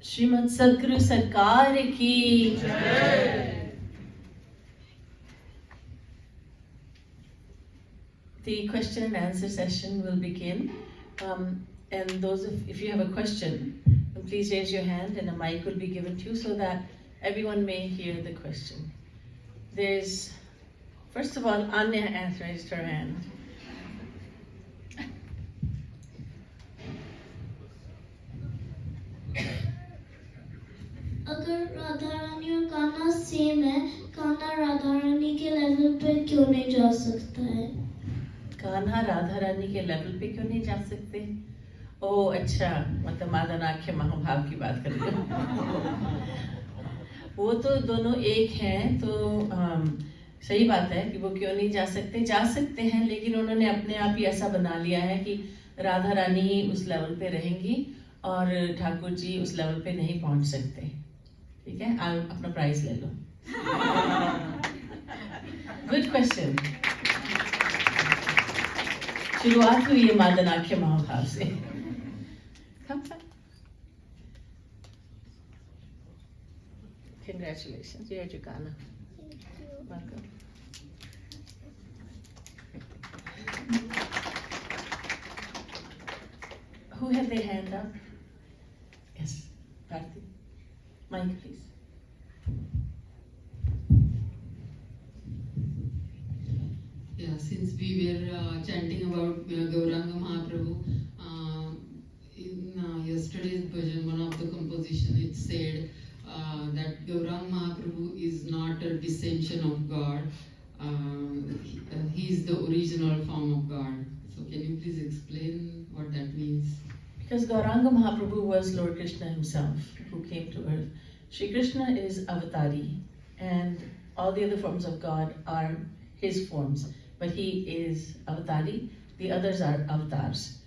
श्रीमद् सद्गुरु सरकार की जय। The question and answer session will begin. And those if you have a question, please raise your hand and a mic will be given to you so that everyone may hear the question. There's, first of all, Anya has raised her hand. अगर राधा रानी और Kanha same है, कान्हा राधा रानी के level पे क्यों नहीं जा सकता है? कान्हा राधा रानी के लेवल पे क्यों नहीं जा सकते? ओह अच्छा, मतलब मादनाख्य महाभाव की बात कर रहे हो। वो तो दोनों एक हैं, तो सही बात है कि वो क्यों नहीं जा सकते हैं, लेकिन उन्होंने अपने आप ही ऐसा बना लिया है कि राधा रानी ही उस लेवल पे रहेंगी और ठाकुर जी उस लेवल पे नहीं पहुंच सकते। ठीक है, आप अपना प्राइज ले लो। Good question. शुरुआत हुई है मादनाख्य महाभाव से। Congratulations, you had your Ghana. Welcome. Who had their hand up? Yes, Bharti. Mike, please. Yeah, since we were chanting about Gauranga Mahaprabhu, in yesterday's bhajan, one of the composition, it said that Gauranga Mahaprabhu is not a dissension of God. He is the original form of God. So can you please explain what that means? Because Gauranga Mahaprabhu was Lord Krishna himself who came to earth. Shri Krishna is avatari and all the other forms of God are his forms. But he is avatari, the others are avatars.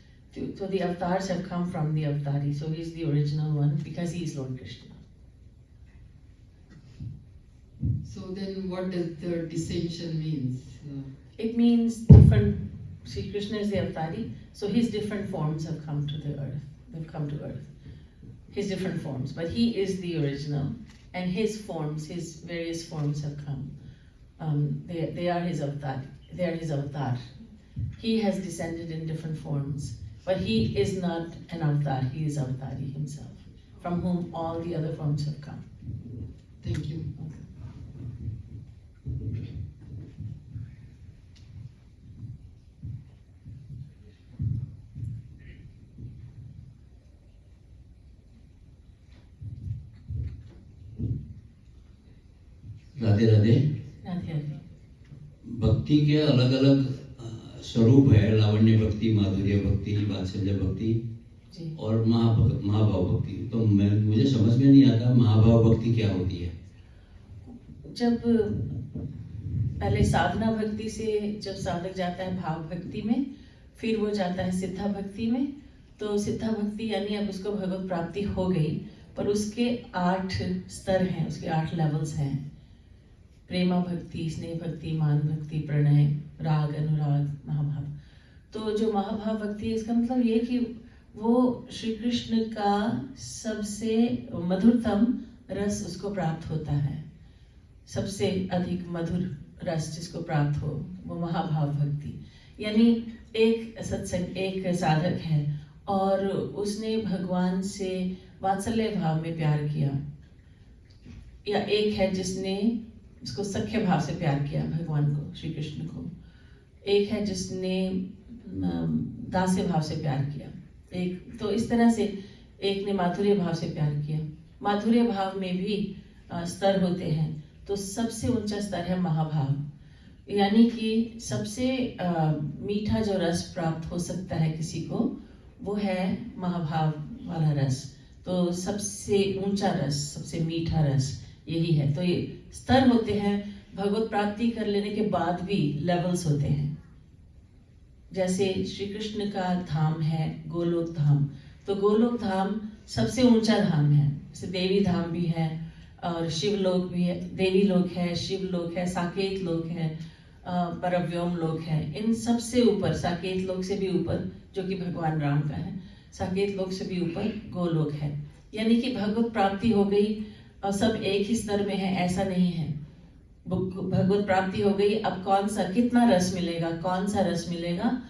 So the avatars have come from the avatari. So he's the original one because he is Lord Krishna. So then what does the dissension means? It means different. Sri Krishna is the avatari, so his different forms have come to the earth. They've come to earth. His different forms, but he is the original, and his forms, his various forms have come. They are his avatar. They are his avatar. He has descended in different forms, but he is not an avatar. He is avatari himself, from whom all the other forms have come. Thank you. Radhe Radhe. Radhe Radhe. भक्ति के अलग अलग स्वरूप है, लावण्य भक्ति, माधुर्य भक्ति, वात्सल्य भक्ति और महाभाव भक्ति। तो मुझे समझ में नहीं आता महाभाव भक्ति क्या होती है। जब पहले साधना भक्ति से जब साधक जाता है भाव भक्ति में, फिर वो जाता है सिद्धा भक्ति में। तो सिद्धा भक्ति यानी अब उसको भगवत प्राप्ति हो गई, पर उसके 8 स्तर हैं, उसके 8 लेवल्स हैं। प्रेमा भक्ति, स्नेह भक्ति, मान भक्ति, प्रणय, राग, अनुराग, महाभाव। तो जो महाभाव भक्ति है, इसका मतलब ये कि वो श्री कृष्ण का सबसे मधुरतम रस उसको प्राप्त होता है, सबसे अधिक मधुर रस जिसको प्राप्त हो, वो महाभाव भक्ति। यानी एक सत्संग, एक साधक है और उसने भगवान से वात्सल्य भाव में प्यार किया, या एक है जिसने उसको सख्य भाव से प्यार किया भगवान को, श्री कृष्ण को। एक है जिसने दास्य भाव से प्यार किया, एक तो इस तरह से एक ने माधुर्य भाव से प्यार किया। माधुर्य भाव में भी स्तर होते हैं, तो सबसे ऊंचा स्तर है महाभाव, यानी कि सबसे मीठा जो रस प्राप्त हो सकता है किसी को, वो है महाभाव वाला रस। तो सबसे ऊंचा रस, सबसे मीठा रस यही है। तो ये स्तर होते हैं, भगवत प्राप्ति कर लेने के बाद भी लेवल्स होते हैं। जैसे श्री कृष्ण का धाम है गोलोक धाम, तो गोलोक धाम सबसे ऊंचा धाम है। जैसे देवी धाम भी है और शिवलोक भी है, देवी लोक है, शिवलोक है, साकेत लोक है, परव्योम लोक है। इन सबसे ऊपर साकेत लोक से भी ऊपर, जो कि भगवान राम का है, साकेत लोक से भी ऊपर गोलोक है। यानी कि भगवत प्राप्ति हो गई और सब एक ही स्तर में है, ऐसा नहीं है। भगवत प्राप्ति हो गई, अब कौन सा कितना रस मिलेगा, कौन सा रस मिलेगा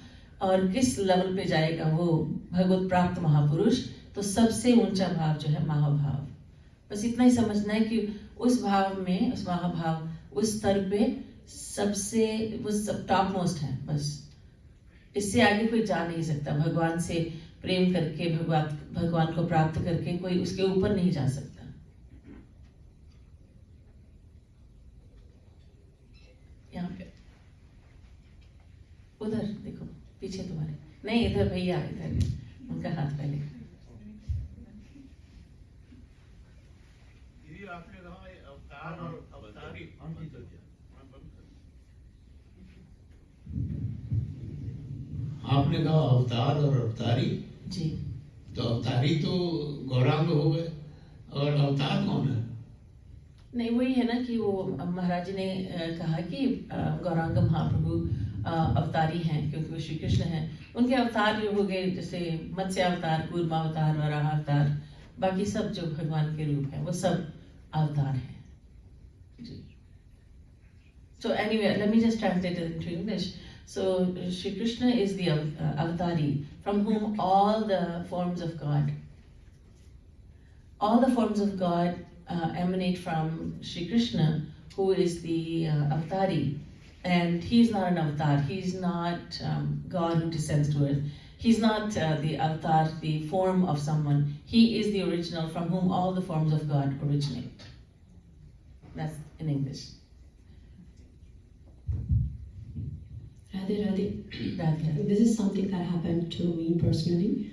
और किस लेवल पे जाएगा वो भगवत प्राप्त महापुरुष, तो सबसे ऊंचा भाव जो है महाभाव। बस इतना ही समझना है कि उस भाव में, उस महाभाव, उस स्तर पे सबसे वो सब टॉप मोस्ट है। बस इससे आगे कोई जा नहीं सकता। भगवान से प्रेम करके, भगवान को प्राप्त करके कोई उसके ऊपर नहीं जा सकता। यहाँ पे उधर देखो पीछे तुम्हारे, नहीं इधर भैया, इधर उनका हाथ पहले। आपने कहा अवतार और अवतारी, आपने कहा अवतार और अवतारी जी, तो अवतारी तो गौरांग हो गए और अवतार कौन है? नहीं वही है ना कि वो महाराज जी ने कहा कि गौरांग महाप्रभु अवतारी हैं क्योंकि वो श्री कृष्ण हैं। उनके अवतार जो हो गए जैसे मत्स्य अवतार, कूर्मा अवतार, वराह अवतार, बाकी सब जो भगवान के रूप हैं वो सब अवतार हैं जी। So anyway, let me just translate it into English. So Shri Krishna is the avatari from whom all the forms of God emanate from Shri Krishna, who is the avatari. And he's not an avatar, he's not God who descends to earth. He's not the avatar, the form of someone. He is the original from whom all the forms of God originate. That's in English. Radhe Radhe. Radhe. This is something that happened to me personally.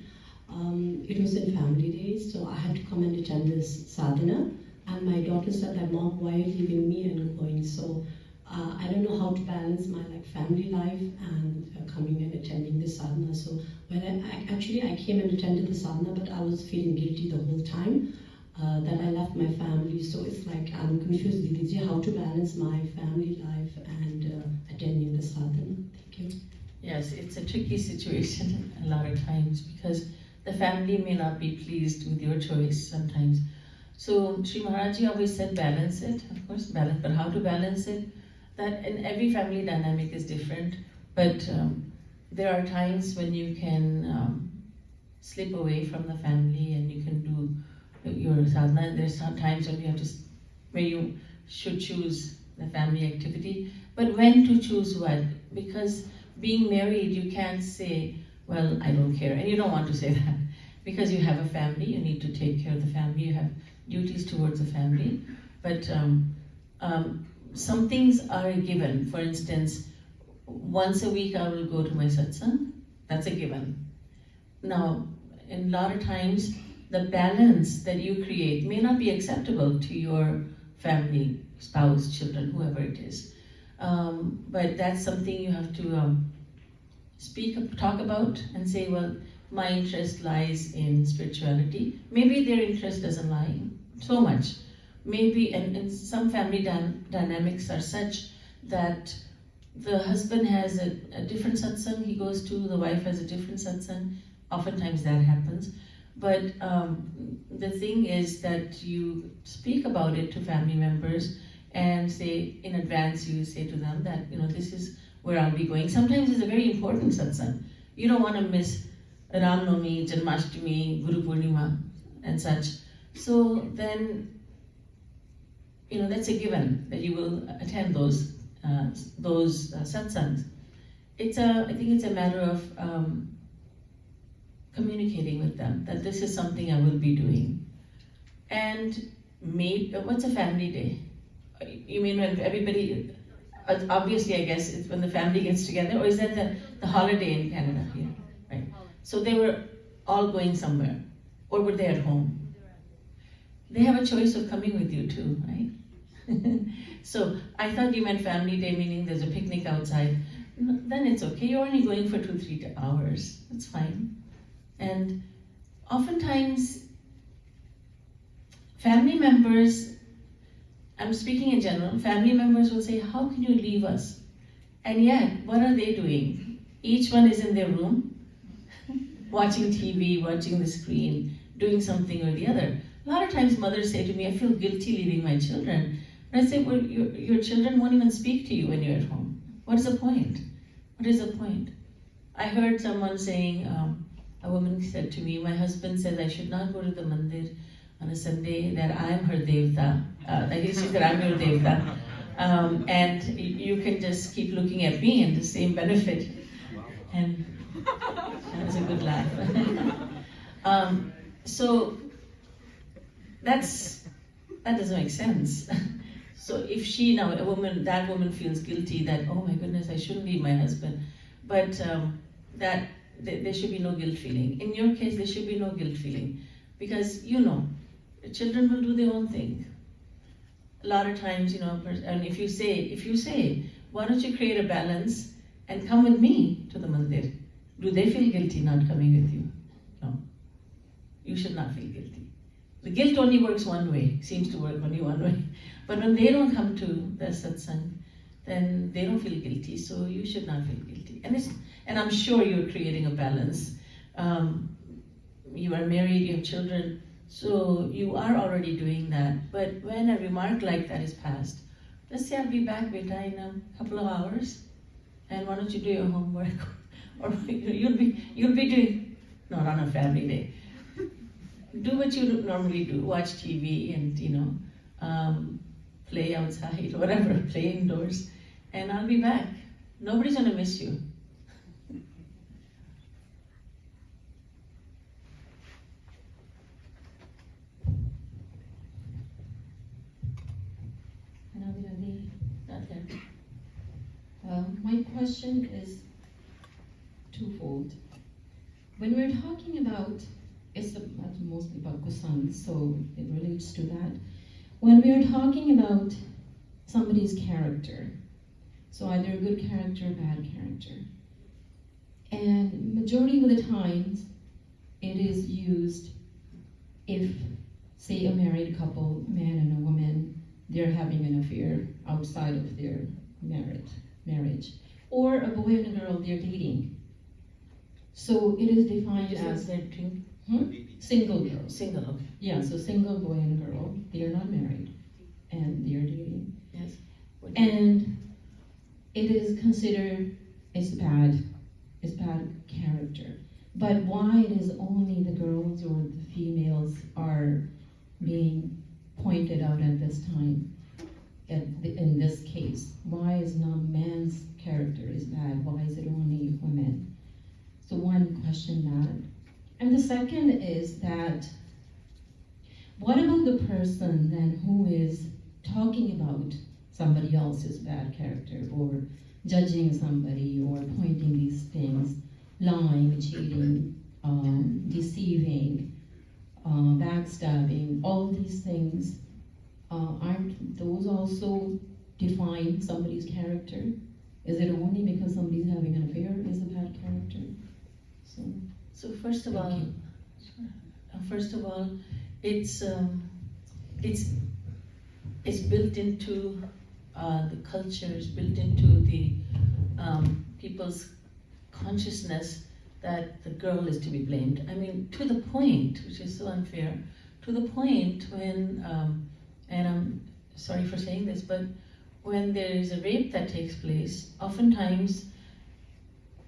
It was in family days, so I had to come and attend this sadhana. And my daughter said that, Mom, why are you leaving me and going? So I don't know how to balance my family life and coming and attending the sadhana. So when I came and attended the sadhana, but I was feeling guilty the whole time that I left my family. So it's like I'm confused, Didi Ji, how to balance my family life and attending the sadhana. Thank you. Yes, it's a tricky situation a lot of times because the family may not be pleased with your choice sometimes. So Sri Maharaj Ji always said balance it, of course, balance, but how to balance it? That in every family dynamic is different, but there are times when you can slip away from the family and you can do your sadhana. There's some times when you have to, where you should choose the family activity, but when to choose what? Because being married, you can't say, well, I don't care, and you don't want to say that because you have a family, you need to take care of the family, you have duties towards the family, but some things are a given. For instance, once a week I will go to my satsang, that's a given. Now, in a lot of times, the balance that you create may not be acceptable to your family, spouse, children, whoever it is. But that's something you have to talk about and say, well, my interest lies in spirituality. Maybe their interest doesn't lie so much. Maybe, and some family dynamics are such that the husband has a different satsang he goes to, the wife has a different satsang. Oftentimes that happens. But the thing is that you speak about it to family members and say, in advance you say to them that, this is where I'll be going. Sometimes it's a very important satsang. You don't want to miss Ram Navami, Janmashtami, Guru Purnima and such. So then, that's a given that you will attend those satsangs. I think it's a matter of communicating with them that this is something I will be doing. And what's a family day? You mean when everybody, obviously I guess it's when the family gets together, or is that the holiday in Canada here? Right. So they were all going somewhere, or were they at home? They have a choice of coming with you too, right? So I thought you meant family day, meaning there's a picnic outside. No, then it's okay, you're only going for 2-3 hours, that's fine. And oftentimes, family members, I'm speaking in general, family members will say, how can you leave us? And yet, what are they doing? Each one is in their room, watching TV, watching the screen, doing something or the other. A lot of times mothers say to me, I feel guilty leaving my children. And I say, well, your children won't even speak to you when you're at home. What's the point? What is the point? I heard someone saying, a woman said to me, my husband says I should not go to the mandir on a Sunday, that I'm her devta. She said, I'm your devta. And you can just keep looking at me and the same benefit. And that was a good laugh. So that doesn't make sense. So if she now, that woman feels guilty that, oh my goodness, I shouldn't leave my husband, but that there should be no guilt feeling. In your case, there should be no guilt feeling, because the children will do their own thing. A lot of times, and if you say, why don't you create a balance and come with me to the mandir? Do they feel guilty not coming with you? No. You should not feel guilty. The guilt only works one way, seems to work only one way. But when they don't come to the satsang, then they don't feel guilty, so you should not feel guilty. And I'm sure you're creating a balance. You are married, you have children, so you are already doing that. But when a remark like that is passed, let's say I'll be back, beta, in a couple of hours, and why don't you do your homework? Or you'll be doing, not on a family day. Do what you normally do, watch TV and play outside, whatever, play indoors, and I'll be back. Nobody's gonna miss you. My question is twofold. When we're talking about, it's mostly about Kusang, so it relates to that. When we're talking about somebody's character, so either a good character or bad character, and majority of the times it is used if, say, a married couple, a man and a woman, they're having an affair outside of their marriage, or a boy and a girl, they're dating. So it is defined as single girl. Single, okay. Yeah, so single boy and girl, they are not married, and they are dating. Yes. And it is considered it's bad character. But why it is only the girls or the females are being pointed out at this time, in this case? Why is not man's character is bad? Why is it only women? So one question that. And the second is that, what about the person then who is talking about somebody else's bad character, or judging somebody, or pointing these things, lying, cheating, deceiving, backstabbing, all these things, aren't those also define somebody's character? Is it only because somebody's having an affair is a bad character? So first of all, it's built into the culture, it's built into the people's consciousness that the girl is to be blamed. I mean, to the point, which is so unfair, to the point when, and I'm sorry for saying this, but when there is a rape that takes place, oftentimes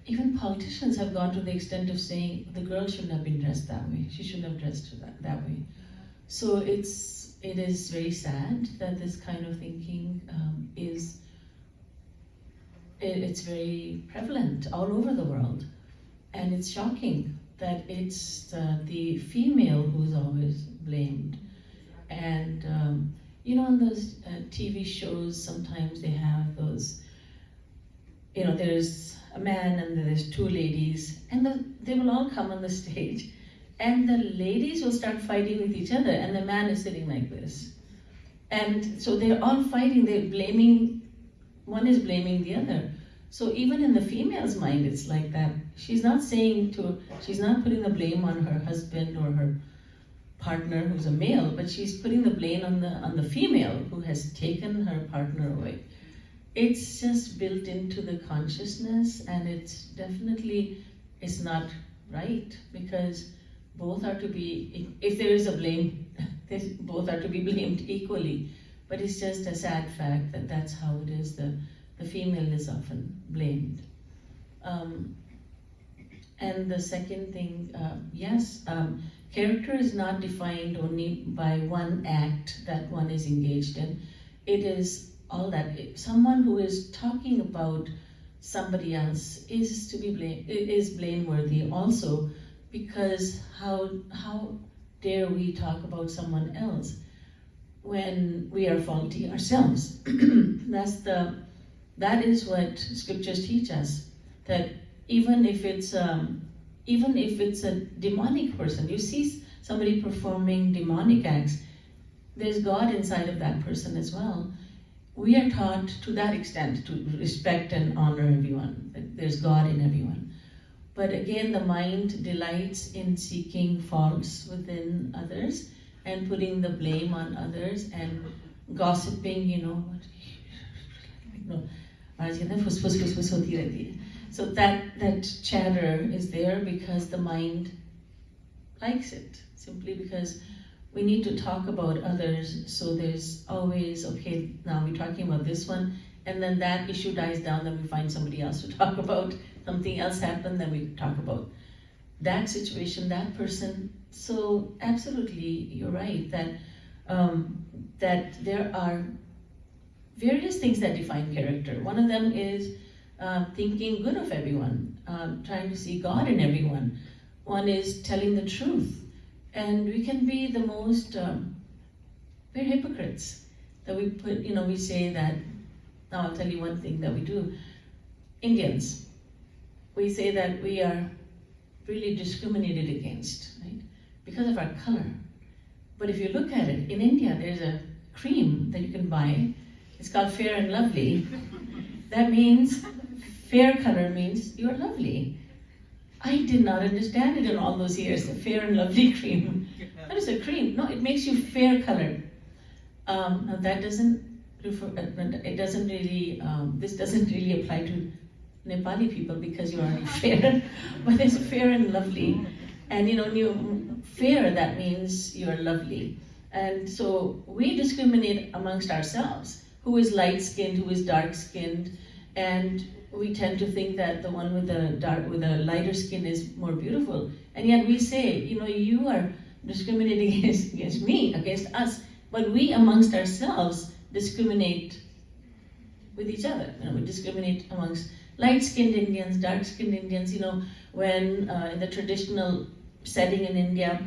even politicians have gone to the extent of saying the girl shouldn't have been dressed that way. She shouldn't have dressed that way. So it is very sad that this kind of thinking it's very prevalent all over the world. And it's shocking that it's the female who's always blamed. And on those TV shows, sometimes they have those, there's a man and there's two ladies, and they will all come on the stage, and the ladies will start fighting with each other, and the man is sitting like this. And so they're all fighting, one is blaming the other. So even in the female's mind, it's like that. She's not putting the blame on her husband or her partner who's a male, but she's putting the blame on the female who has taken her partner away. It's just built into the consciousness, and it's not right, because both are to be, if there is a blame, both are to be blamed equally. But it's just a sad fact that that's how it is. The female is often blamed. And the second thing, yes, character is not defined only by one act that one is engaged in. It is all that. Someone who is talking about somebody else is to be is blameworthy also, because how dare we talk about someone else when we are faulty ourselves? That is what scriptures teach us, that even if it's a demonic person, you see somebody performing demonic acts, there's God inside of that person as well. We are taught to that extent to respect and honor everyone, that there's God in everyone. But again, the mind delights in seeking faults within others and putting the blame on others and gossiping, So that chatter is there because the mind likes it, simply because we need to talk about others. So there's always, okay, now we're talking about this one, and then that issue dies down, then we find somebody else to talk about. Something else happened, then we talk about that situation, that person. So absolutely, you're right that that there are various things that define character. One of them is thinking good of everyone, trying to see God in everyone. One is telling the truth. And we can be the most, we're hypocrites. That we put, we say that, now I'll tell you one thing that we do. Indians, we say that we are really discriminated against, right? Because of our color. But if you look at it, in India, there's a cream that you can buy. It's called Fair and Lovely. That means, fair color means you're lovely. I did not understand it in all those years, the Fair and Lovely cream. What is a cream? No, it makes you fair colored. Now that doesn't refer, it doesn't really, this doesn't really apply to Nepali people because you are fair, but it's Fair and Lovely. And fair, that means you're lovely. And so we discriminate amongst ourselves. Who is light-skinned, who is dark-skinned, and we tend to think that the one with the lighter skin is more beautiful. And yet we say, you are discriminating against me, against us, but we amongst ourselves discriminate with each other. We discriminate amongst light-skinned Indians, dark-skinned Indians. When in the traditional setting in India,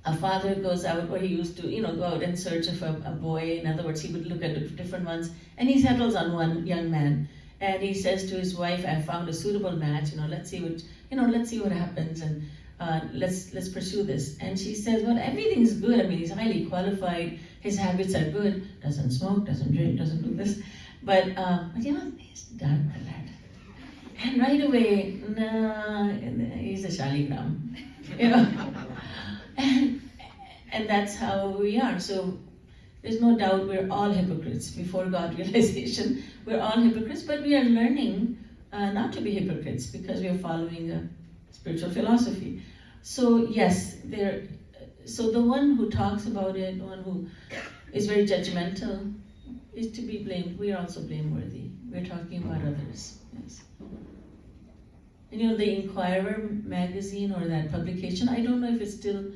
a father goes out, or he used to, go out in search of a boy. In other words, he would look at different ones, and he settles on one young man. And he says to his wife, "I found a suitable match. Let's see what happens, and let's pursue this." And she says, "Well, everything's good. I mean, he's highly qualified. His habits are good. Doesn't smoke, doesn't drink, doesn't do this, but he's dark colored." And right away, no, he's a Shaligram, And that's how we are. So there's no doubt we're all hypocrites before God realization. We're all hypocrites, but we are learning not to be hypocrites because we are following a spiritual philosophy. So yes, so the one who talks about it, the one who is very judgmental, is to be blamed. We are also blameworthy. We're talking about others. Yes. And the Inquirer magazine, or that publication, I don't know if it's still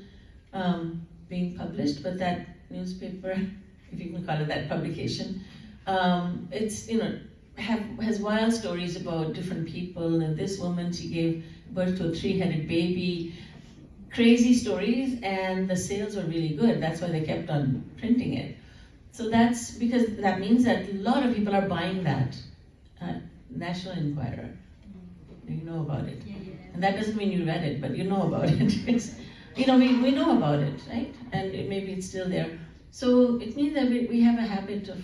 being published, but that newspaper, if you can call it that publication, it's has wild stories about different people. And this woman, she gave birth to a 3-headed baby, crazy stories, and the sales were really good. That's why they kept on printing it. So that's because that means that a lot of people are buying that National Enquirer. You know about it, and that doesn't mean you read it, but you know about it. We know about it, right? And maybe it's still there. So it means that we have a habit of,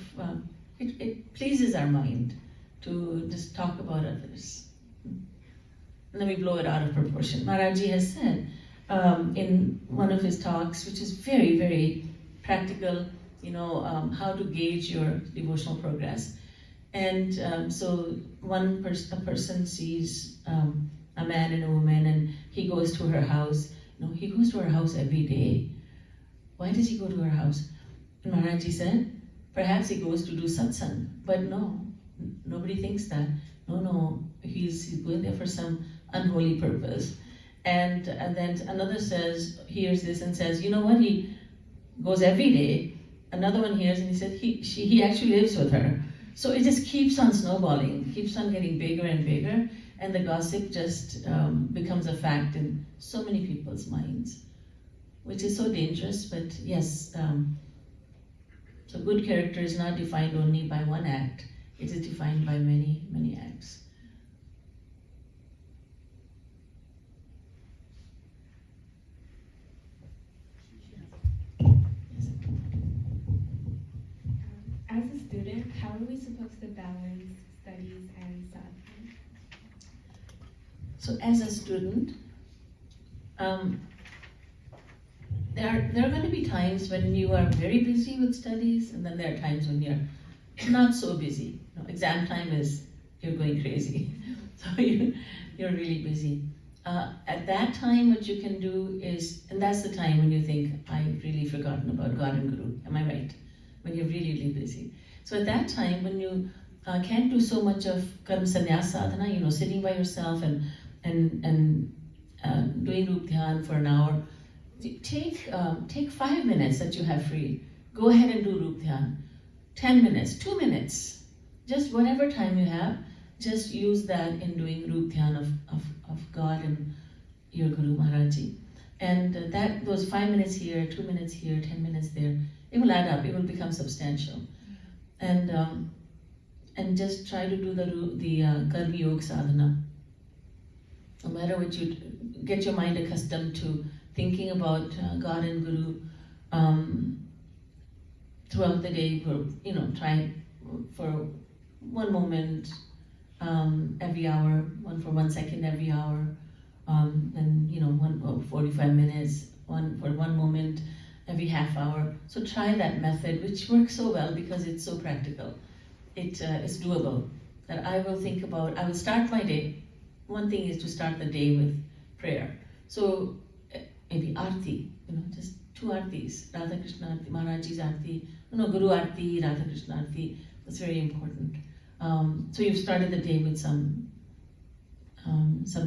it pleases our mind to just talk about others. And then we blow it out of proportion. Maharaji has said in one of his talks, which is very, very practical, how to gauge your devotional progress. And so a person sees a man and a woman, and he goes to her house, No, he goes to her house every day. Why does he go to her house? And Maharajji said, perhaps he goes to do satsang. But no, nobody thinks that. No, he's going there for some unholy purpose. And then another hears this and says, you know what, he goes every day. Another one hears and he said, he actually lives with her. So it just keeps on snowballing, keeps on getting bigger and bigger, and the gossip just becomes a fact in so many people's minds, which is so dangerous. But yes, so good character is not defined only by one act, it is defined by many, many acts. As a student, how are we supposed to balance studies and sadhana? So as a student, there are going to be times when you are very busy with studies, and then there are times when you're not so busy. You know, exam time is, you're going crazy. So you're really busy. At that time, what you can do is, and that's the time when you think, I've really forgotten about God and Guru. Am I right? When you're really, really busy. So at that time, when you can't do so much of karma sannyas sadhana, you know, sitting by yourself and doing Rup Dhyan for an hour, take 5 minutes that you have free. Go ahead and do Rup Dhyan. 10 minutes, 2 minutes, just whatever time you have, just use that in doing Rup Dhyan of God and your Guru Maharajji. And those 5 minutes here, 2 minutes here, 10 minutes there, it will add up, it will become substantial. And just try to do the Karma Yoga sadhana. No matter what you get your mind accustomed to thinking about God and Guru throughout the day. Try for 1 moment every hour, for 1 second every hour, then 45 minutes, for 1 moment every half hour. So try that method, which works so well because it's so practical. It's doable. That I will start my day. One thing is to start the day with prayer. So maybe Aarti, just 2 Aartis, Radha Krishna Aarti, Maharajji's Aarti, Guru Aarti, Radha Krishna Aarti. That's very important. So you've started the day with some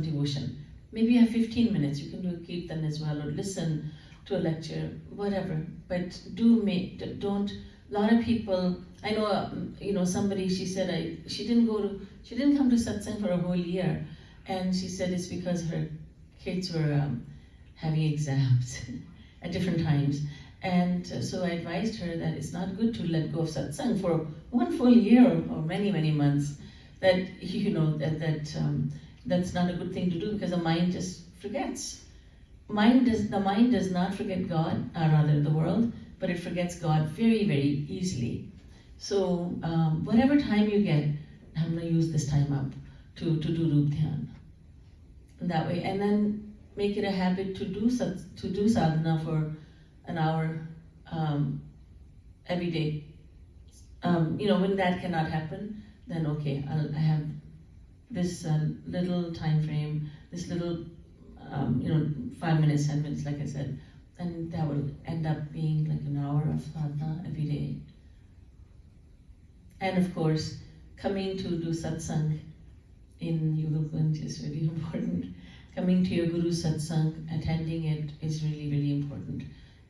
devotion. Maybe you have 15 minutes. You can do a kirtan as well, or listen to a lecture, whatever. But don't. A lot of people. I know. Somebody. She said she didn't come to satsang for a whole year, and she said it's because her kids were having exams at different times. And so I advised her that it's not good to let go of satsang for 1 full year or many, many months. That that's not a good thing to do because the mind just forgets. The mind does not forget God, or rather the world, but it forgets God very, very easily. So whatever time you get, I'm going to use this time up to do Rup Dhyan. That way, and then make it a habit to do sadhana for an hour every day. When that cannot happen, then okay, I have this little time frame, this little 5 minutes, 10 minutes, like I said, and that will end up being like an hour of sadhana every day. And of course, coming to do satsang in Yugal Kunj is really important. Coming to your Guru satsang, attending it is really, really important.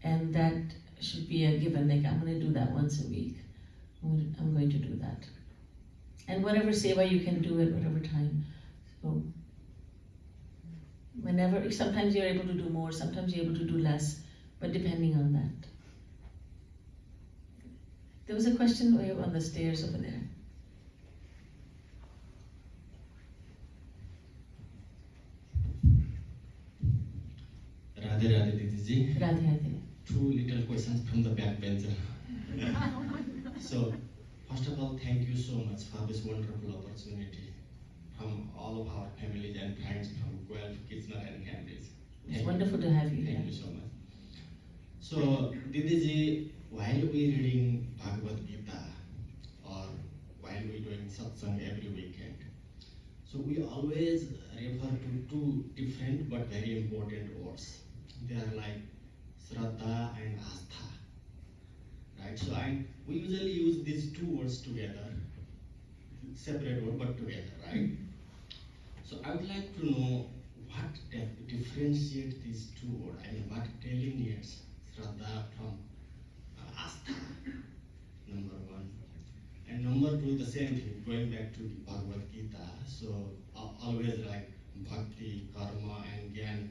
And that should be a given, like I'm going to do that once a week. I'm going to do that. And whatever seva you can do at whatever time. So sometimes you're able to do more, sometimes you're able to do less, but depending on that. There was a question way on the stairs over there. Radhe Radhe Didi Ji. Radhe Radhe. 2 little questions from the backbencher. So, first of all, thank you so much for this wonderful opportunity from all of our families and friends from Guelph, Kitchener and Cambridge. It's wonderful to have you here. Thank you so much. So, Didi Ji, while we reading Bhagavad Gita or while we doing satsang every weekend, so we always refer to 2 different but very important words. They are like Shraddha and Astha, right? So we usually use these two words together, separate word but together, right? So I would like to know what differentiates these two words. I mean, what delineates Shraddha from Astha, number one. And number two, the same thing, going back to the Bhagavad Gita. So always like Bhakti, Karma, and Gyan,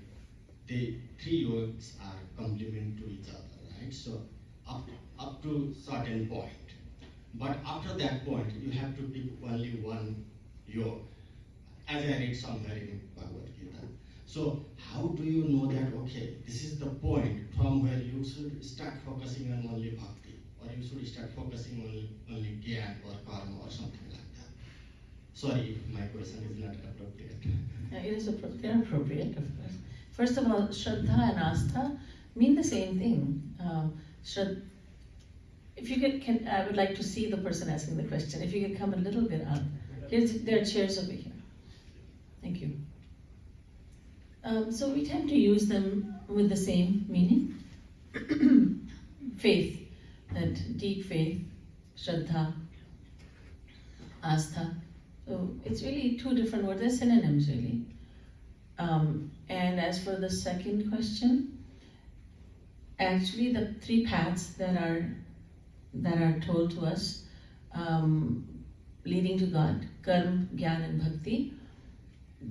the three yogas are complement to each other, right? So up to certain point. But after that point, you have to pick only one yoga, as I read somewhere in Bhagavad Gita. So how do you know that, okay, this is the point from where you should start focusing on only Bhakti, or you should start focusing on only Gyan or Karma or something like that? Sorry if my question is not appropriate. It is they're appropriate, of course. First of all, Shraddha and Astha mean the same thing. If you could, I would like to see the person asking the question. If you could come a little bit up. There are chairs over here. Thank you. So we tend to use them with the same meaning. Faith, that deep faith, Shraddha, Astha. So it's really two different words. They're synonyms, really. And as for the second question, actually the three paths that are told to us, leading to God, Karma, Gyan, and Bhakti,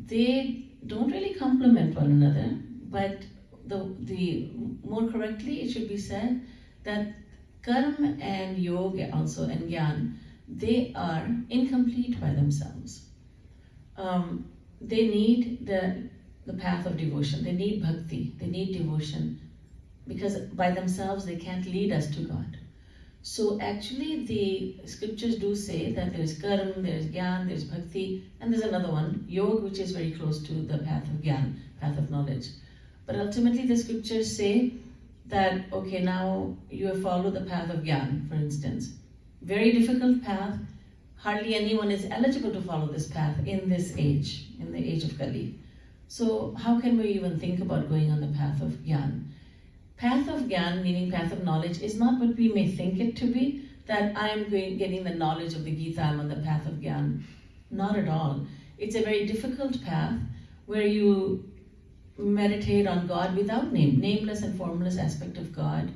they don't really complement one another, but the more correctly it should be said that Karma and Yoga also and Gyan, they are incomplete by themselves. They need the path of devotion. They need bhakti. They need devotion, because by themselves they can't lead us to God. So actually the scriptures do say that there is karma, there is gyan, there is bhakti, and there's another one, yoga, which is very close to the path of gyan, path of knowledge. But ultimately the scriptures say that, okay, now you have followed the path of gyan, for instance. Very difficult path. Hardly anyone is eligible to follow this path in this age, in the age of Kali. So how can we even think about going on the path of Gyan? Path of Gyan, meaning path of knowledge, is not what we may think it to be, that I am getting the knowledge of the Gita, I'm on the path of Gyan. Not at all. It's a very difficult path where you meditate on God without name, nameless and formless aspect of God.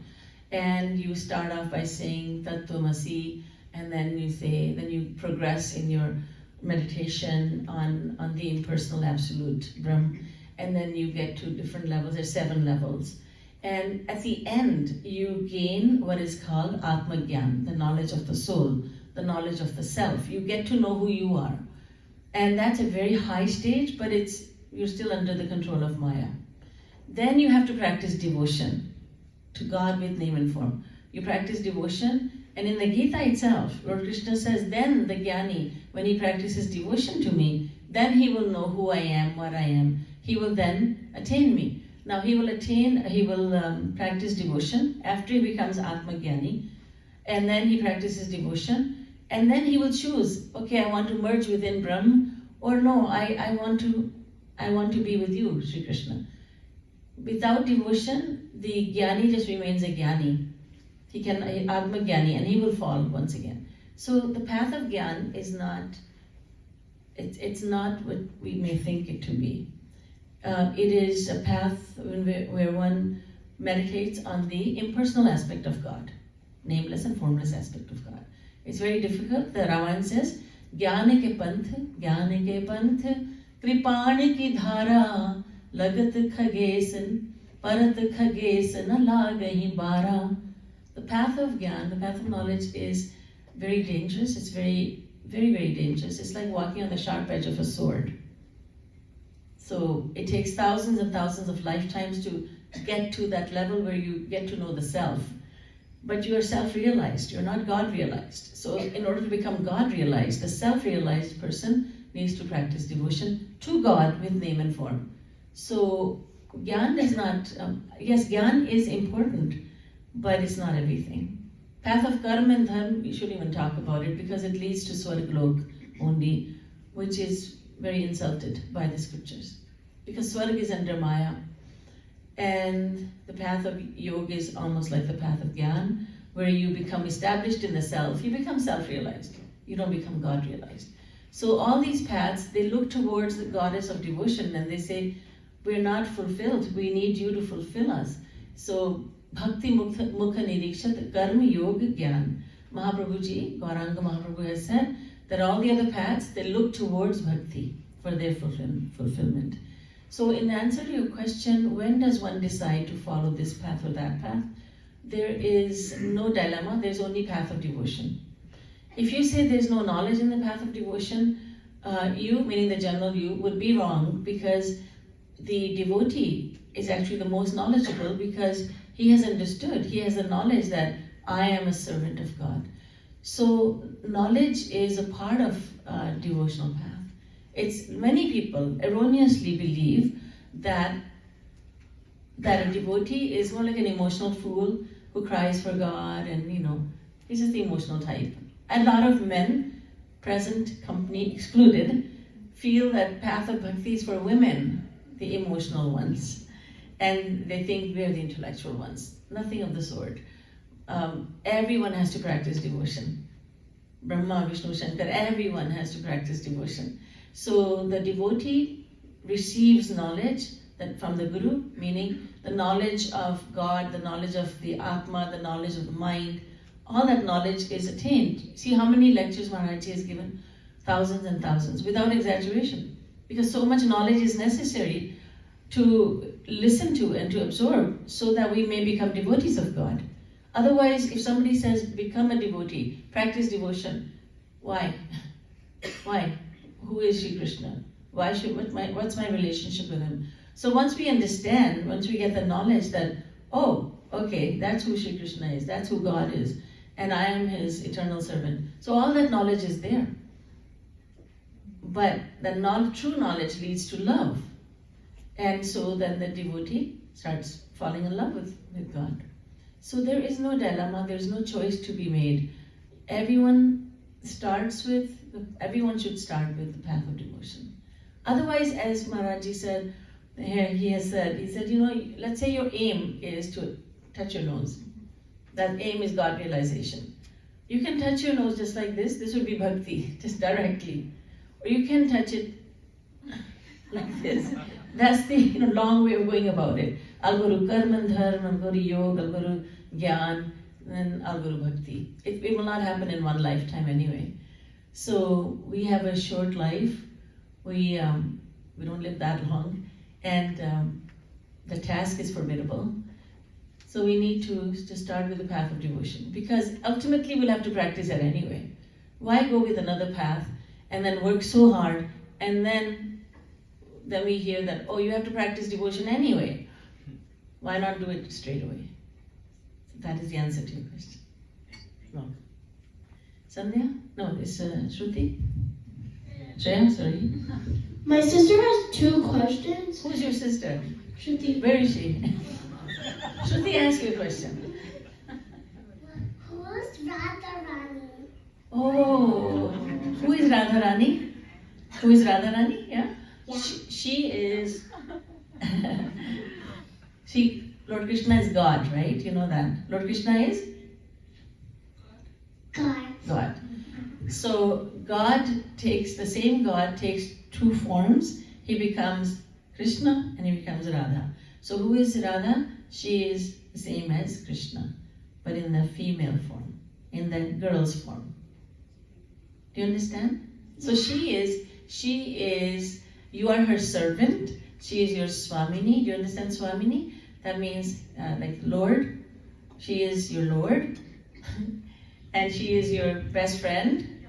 And you start off by saying Tattvamasi, and then you progress in your meditation on the impersonal absolute Brahm, and then you get to different levels. There's 7 levels, and at the end you gain what is called Atma Gyan, the knowledge of the soul, the knowledge of the self. You get to know who you are, and that's a very high stage, but you're still under the control of Maya. Then you have to practice devotion to God with name and form. You practice devotion, and in the Gita itself, Lord Krishna says, then the Jnani, when he practices devotion to me, then he will know who I am, what I am. He will then attain me. Now he will practice devotion after he becomes Atma Jnani, and then he practices devotion, and then he will choose, okay, I want to merge within Brahm, or no, I want to be with you, Sri Krishna. Without devotion, the Jnani just remains a Jnani. He can Atma Jnani, and he will fall once again. So the path of Gyan is not, it's not what we may think it to be. It is a path where one meditates on the impersonal aspect of God, nameless and formless aspect of God. It's very difficult. The Ramayana says, Jnana ke panth, kripani ki dhara, lagat khagesan, parat khagesan, lagahi bara. The path of Gyan, the path of knowledge, is very dangerous. It's very, very, very dangerous. It's like walking on the sharp edge of a sword. So it takes thousands and thousands of lifetimes to get to that level where you get to know the self. But you are self-realized. You're not God-realized. So in order to become God-realized, the self-realized person needs to practice devotion to God with name and form. So Gyan is not, yes, Gyan is important, but it's not everything. Path of karma and dharma, we shouldn't even talk about it, because it leads to Swargalok only, which is very insulted by the scriptures. Because Swarg is under Maya, And the path of yoga is almost like the path of Gyan, where you become established in the self. You become self-realized. You don't become God-realized. So all these paths, they look towards the goddess of devotion and they say, we're not fulfilled. We need you to fulfill us. So Bhakti Mukha Nirikshat Karma Yoga Gyan. Mahaprabhu Ji, Gauranga Mahaprabhu has said that all the other paths, they look towards bhakti for their fulfillment. So in answer to your question, when does one decide to follow this path or that path? There is no dilemma, there's only path of devotion. If you say there's no knowledge in the path of devotion, you, meaning the general you, would be wrong, because the devotee is actually the most knowledgeable, because he has understood, he has the knowledge that I am a servant of God. So knowledge is a part of devotional path. It's many people erroneously believe that a devotee is more like an emotional fool who cries for God, and he's just the emotional type. A lot of men, present company excluded, feel that path of bhakti is for women, the emotional ones, and they think we're the intellectual ones. Nothing of the sort. Everyone has to practice devotion. Brahma, Vishnu, Shankar, everyone has to practice devotion. So the devotee receives knowledge that from the Guru, meaning the knowledge of God, the knowledge of the Atma, the knowledge of the mind. All that knowledge is attained. See how many lectures Maharaj has given? Thousands and thousands, without exaggeration. Because so much knowledge is necessary to listen to and to absorb, so that we may become devotees of God. Otherwise, if somebody says, become a devotee, practice devotion, why? Why? Who is Shri Krishna? What's my relationship with him? So once we understand, once we get the knowledge that, oh, okay, that's who Shri Krishna is, that's who God is, and I am his eternal servant. So all that knowledge is there. But the true knowledge leads to love. And so then the devotee starts falling in love with God. So there is no dilemma, there is no choice to be made. Everyone should start with the path of devotion. Otherwise, as Maharaji said, he said, let's say your aim is to touch your nose. That aim is God realization. You can touch your nose just like this would be bhakti, just directly. Or you can touch it like this. That's the long way of going about it. I'll go to karma and dharma, I'll go to yoga, I'll go to gyan, then I'll go to bhakti. It will not happen in one lifetime anyway. So we have a short life. We don't live that long, and the task is formidable. So we need to start with the path of devotion, because ultimately we'll have to practice that anyway. Why go with another path and then work so hard, and then we hear that, oh, you have to practice devotion anyway. Why not do it straight away? That is the answer to your question. No. Sandhya? No, it's Shruti? Shreya, sorry. My sister has 2 questions. Who's your sister? Shruti. Where is she? Shruti, ask you a question. Who's Radharani? Oh, who is Radharani? Who is Radharani? Yeah? She is... Lord Krishna is God, right? You know that. Lord Krishna is? God. So the same God takes 2 forms. He becomes Krishna and he becomes Radha. So who is Radha? She is the same as Krishna, but in the female form, in the girl's form. Do you understand? So she is, you are her servant. She is your Swamini. Do you understand Swamini? That means like Lord. She is your Lord. And she is your best friend.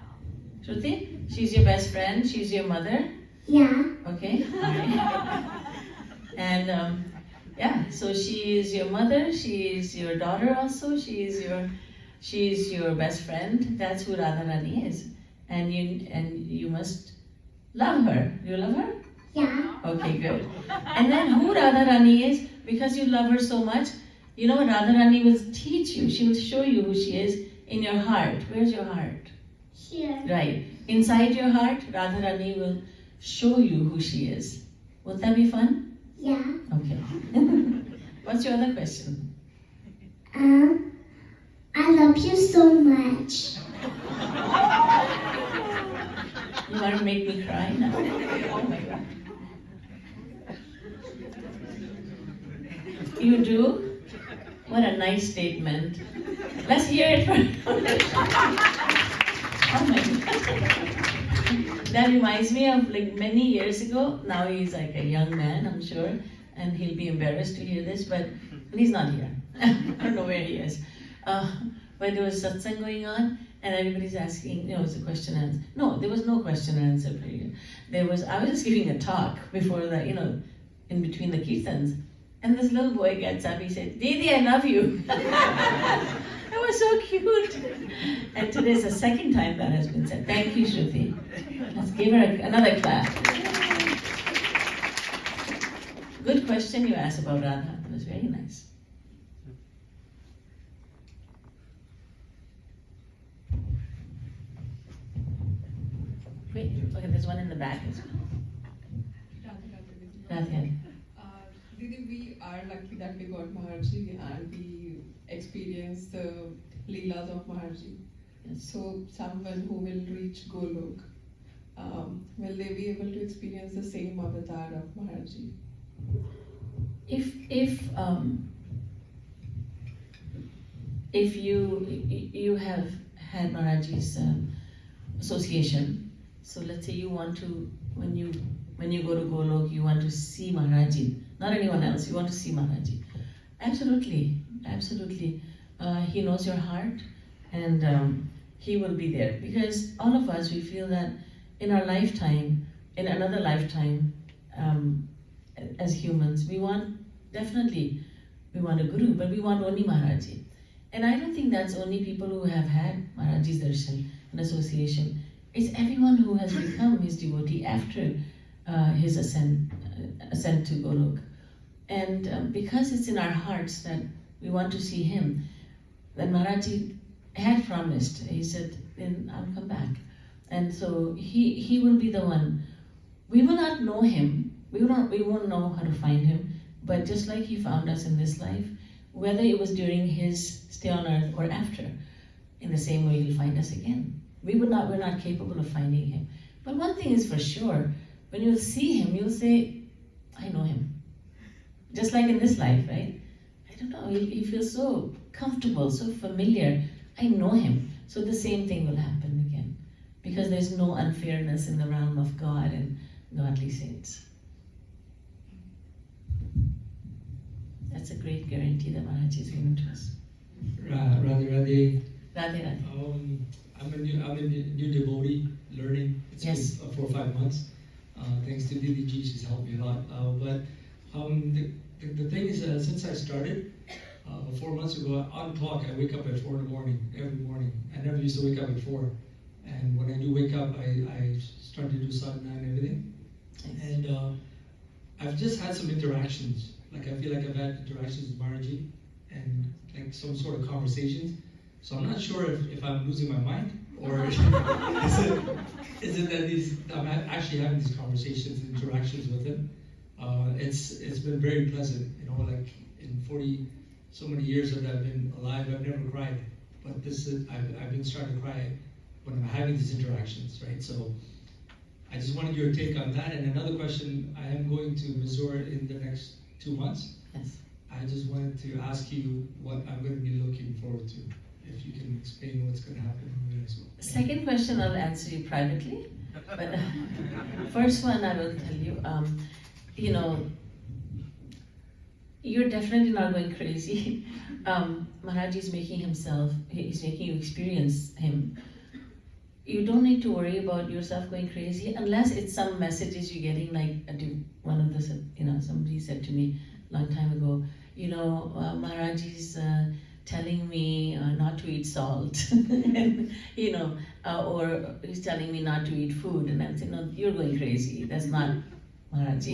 Shruti? She's your best friend. She's your mother. Yeah. Okay. And so she is your mother. She is your daughter also. She is your best friend. That's who Radharani is. And you must love her. You love her? Yeah. Okay, good. And then who Radharani is, because you love her so much, Radharani will teach you. She will show you who she is in your heart. Where's your heart? Here. Right. Inside your heart, Radharani will show you who she is. Won't that be fun? Yeah. Okay. What's your other question? I love you so much. You want to make me cry now? Oh my God. You do? What a nice statement. Let's hear it from Oh my God. That reminds me of like many years ago. Now he's like a young man, I'm sure, and he'll be embarrassed to hear this, but he's not here. I don't know where he is. But there was satsang going on, and everybody's asking, it was a question and answer. No, there was no question and answer period. I was just giving a talk before the, in between the kirtans. And this little boy gets up, he said, Didi, I love you. That was so cute. And today's the second time that has been said. Thank you, Shruti. Let's give her another clap. Good question you asked about Radha. It was very nice. Wait, okay, there's one in the back as well. Radha. Didi, we are lucky that we got Maharji and we experienced the Leelas of Maharji. Yes. So someone who will reach Golok, will they be able to experience the same avatar of Maharji? If you have had Maharji's association, so let's say you want to, when you go to Golok, you want to see Maharji, not anyone else, you want to see Maharji. Absolutely, absolutely. He knows your heart, and he will be there. Because all of us, we feel that in our lifetime, in another lifetime, as humans, we want a guru, but we want only Maharji. And I don't think that's only people who have had Maharji's darshan, an association. It's everyone who has become his devotee after his ascent to Golok. And because it's in our hearts that we want to see him, then Maharji had promised, he said, then I'll come back. And so he will be the one. We will not know him, we won't know how to find him, but just like he found us in this life, whether it was during his stay on earth or after, in the same way he'll find us again. We're not capable of finding him. But one thing is for sure, when you'll see him, you'll say, I know him. Just like in this life, right? I don't know, he feels so comfortable, so familiar. I know him. So the same thing will happen again. Because there's no unfairness in the realm of God and godly saints. That's a great guarantee that Maharaj is given to us. Radhe Radhe. Radhe Radhe. I'm a new devotee, learning. It's yes. been 4 or 5 months. Thanks to Devi Ji, she's helped me a lot. The thing is, since I started 4 months ago, on clock, I wake up at 4 in the morning, every morning. I never used to wake up at 4. And when I do wake up, I start to do sadhana and everything. Nice. And I've just had some interactions. Like I feel like I've had interactions with Maharji and like some sort of conversations. So I'm not sure if I'm losing my mind or is it that I'm actually having these conversations and interactions with him. It's been very pleasant, like in 40 so many years that I've been alive, I've never cried. But I've been starting to cry when I'm having these interactions, right? So I just wanted your take on that. And another question, I am going to Mysore in the next 2 months. Yes. I just wanted to ask you what I'm going to be looking forward to. If you can explain what's going to happen as well. Second question I'll answer you privately, but first one I will tell you, you're definitely not going crazy. Maharaj is making he's making you experience him. You don't need to worry about yourself going crazy unless it's some messages you're getting, like one of the, somebody said to me a long time ago, Maharaj is telling me not to eat salt, and, or he's telling me not to eat food, and I'm saying, no, you're going crazy, that's not Maharaj.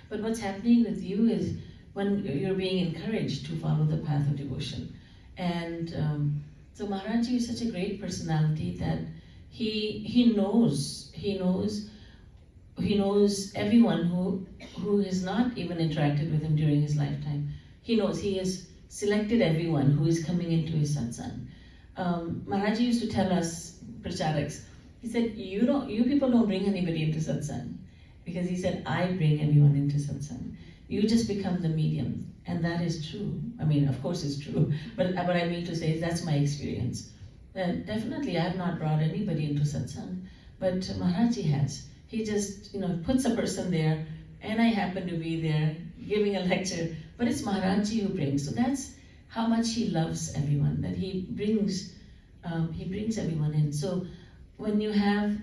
But what's happening with you is when you're being encouraged to follow the path of devotion. And so Maharaj is such a great personality that he knows everyone who has not even interacted with him during his lifetime. he knows he has selected everyone who is coming into his satsang. Maharaji used to tell us, pracharaks, he said, you people don't bring anybody into satsang. Because he said, I bring everyone into satsang. You just become the medium. And that is true. I mean, of course it's true. But what I mean to say is that's my experience. Definitely I have not brought anybody into satsang. But Maharaji has. He just, puts a person there, and I happen to be there giving a lecture. But it's Maharaji who brings. So that's how much he loves everyone, that he brings everyone in. So when you have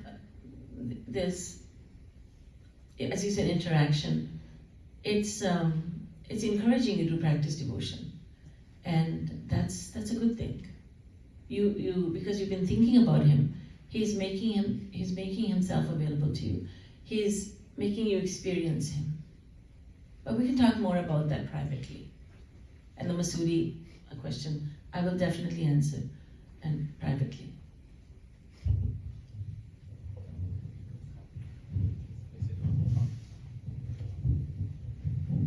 this, as you said, interaction, it's encouraging you to practice devotion, and that's a good thing. You because you've been thinking about him, he's making himself available to you. He's making you experience him. But we can talk more about that privately. And the Masuri question, I will definitely answer, and privately.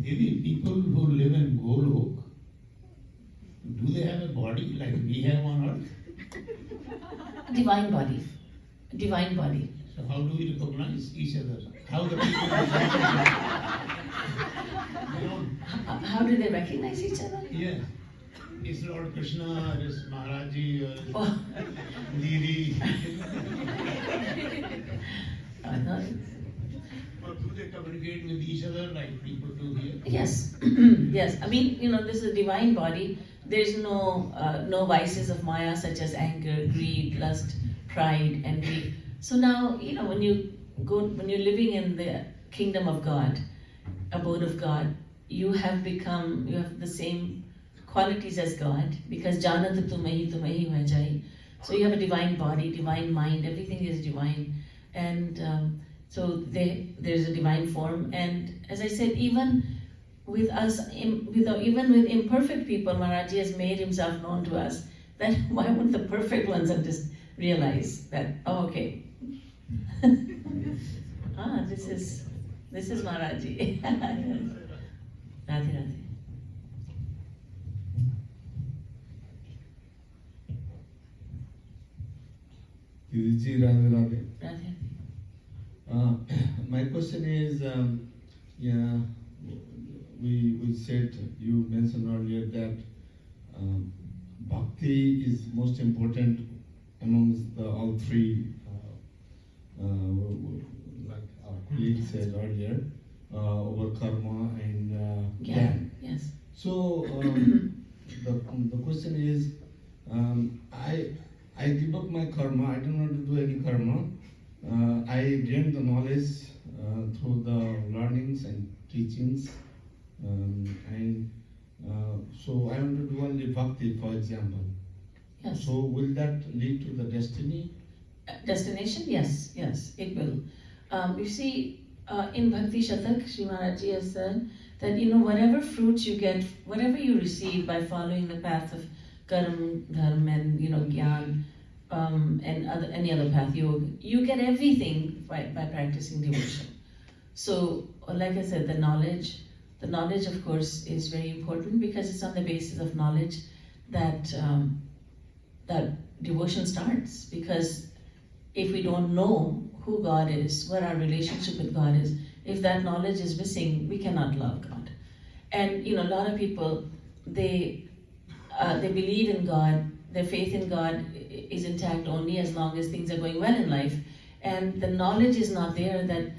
Maybe people who live in Golok, do they have a body like we have on earth? Divine body. Divine body. So how do we recognize each other? How the people How do they recognize each other? Yeah. It's Lord Krishna, it's Maharaji, or Oh. Didi. No. Or do they communicate with each other like people do here? Yes, yes. I mean, this is a divine body. There's no vices of Maya such as anger, greed, lust, pride, envy. So now, when you're living in the kingdom of God, abode of God, you have the same qualities as God, because Janat tumehi ho jai. So you have a divine body, divine mind, everything is divine. And so there's a divine form. And as I said, even with us, even with imperfect people, Maharaji has made himself known to us. Then why wouldn't the perfect ones have just realized that, oh, okay. This is Maharaji. Radhe Radhe. Didi Ji, Radhe Radhe. Radhe. My question is, we said, you mentioned earlier that bhakti is most important amongst all three, like our colleague said earlier, over karma and gyan. Yes. So the question is, I give up my karma. I don't want to do any karma. I gain the knowledge through the learnings and teachings, so I want to do only bhakti, for example. Yes. So will that lead to the destiny? Destination? Yes, it will. You see, in Bhakti Shatak, Sri Maharaji has said that whatever fruits you get, whatever you receive by following the path of karma, dharma, and gyan, and any other path, yoga, you get everything by practicing devotion. So, like I said, the knowledge of course is very important, because it's on the basis of knowledge that devotion starts. Because if we don't know who God is, what our relationship with God is, if that knowledge is missing, we cannot love God. And a lot of people, they believe in God, their faith in God is intact only as long as things are going well in life, and the knowledge is not there that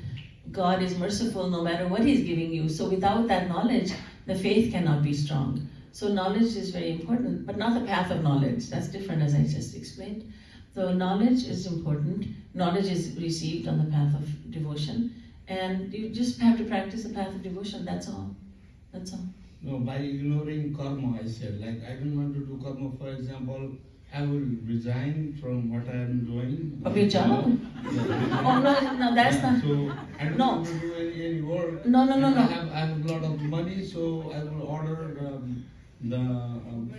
God is merciful no matter what He's giving you. So without that knowledge, the faith cannot be strong. So knowledge is very important, but not the path of knowledge. That's different, as I just explained. So knowledge is important. Knowledge is received on the path of devotion, and you just have to practice the path of devotion. That's all. That's all. No, by ignoring karma, I said, like I don't want to do karma. For example, I will resign from what I am doing. Of your job? Oh no, that's not. So I don't No. want to do any work. No. I have a lot of money, so I will order the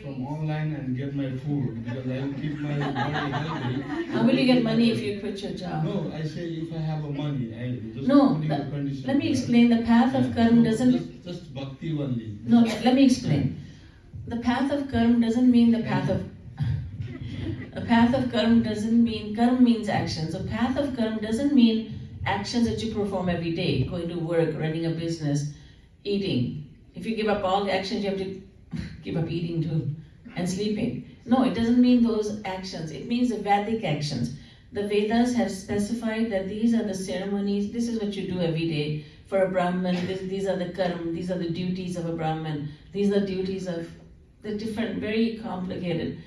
from online and get my food because I will keep my body healthy. How will you get money if you quit your job? No, I say if I have a money, I just No, putting a condition. let me there. explain. The path of karma So doesn't. just bhakti only. No, let me explain. The path of karma doesn't mean the path of. The path of karma doesn't mean, karma means action. So path of karma doesn't mean actions that you perform every day, going to work, running a business, eating. If you give up all the actions, you have to give up eating too, and sleeping. No, it doesn't mean those actions. It means the Vedic actions. The Vedas have specified that these are the ceremonies, this is what you do every day. For a Brahmin, these are the karma, these are the duties of a Brahmin, these are duties of the different, very complicated.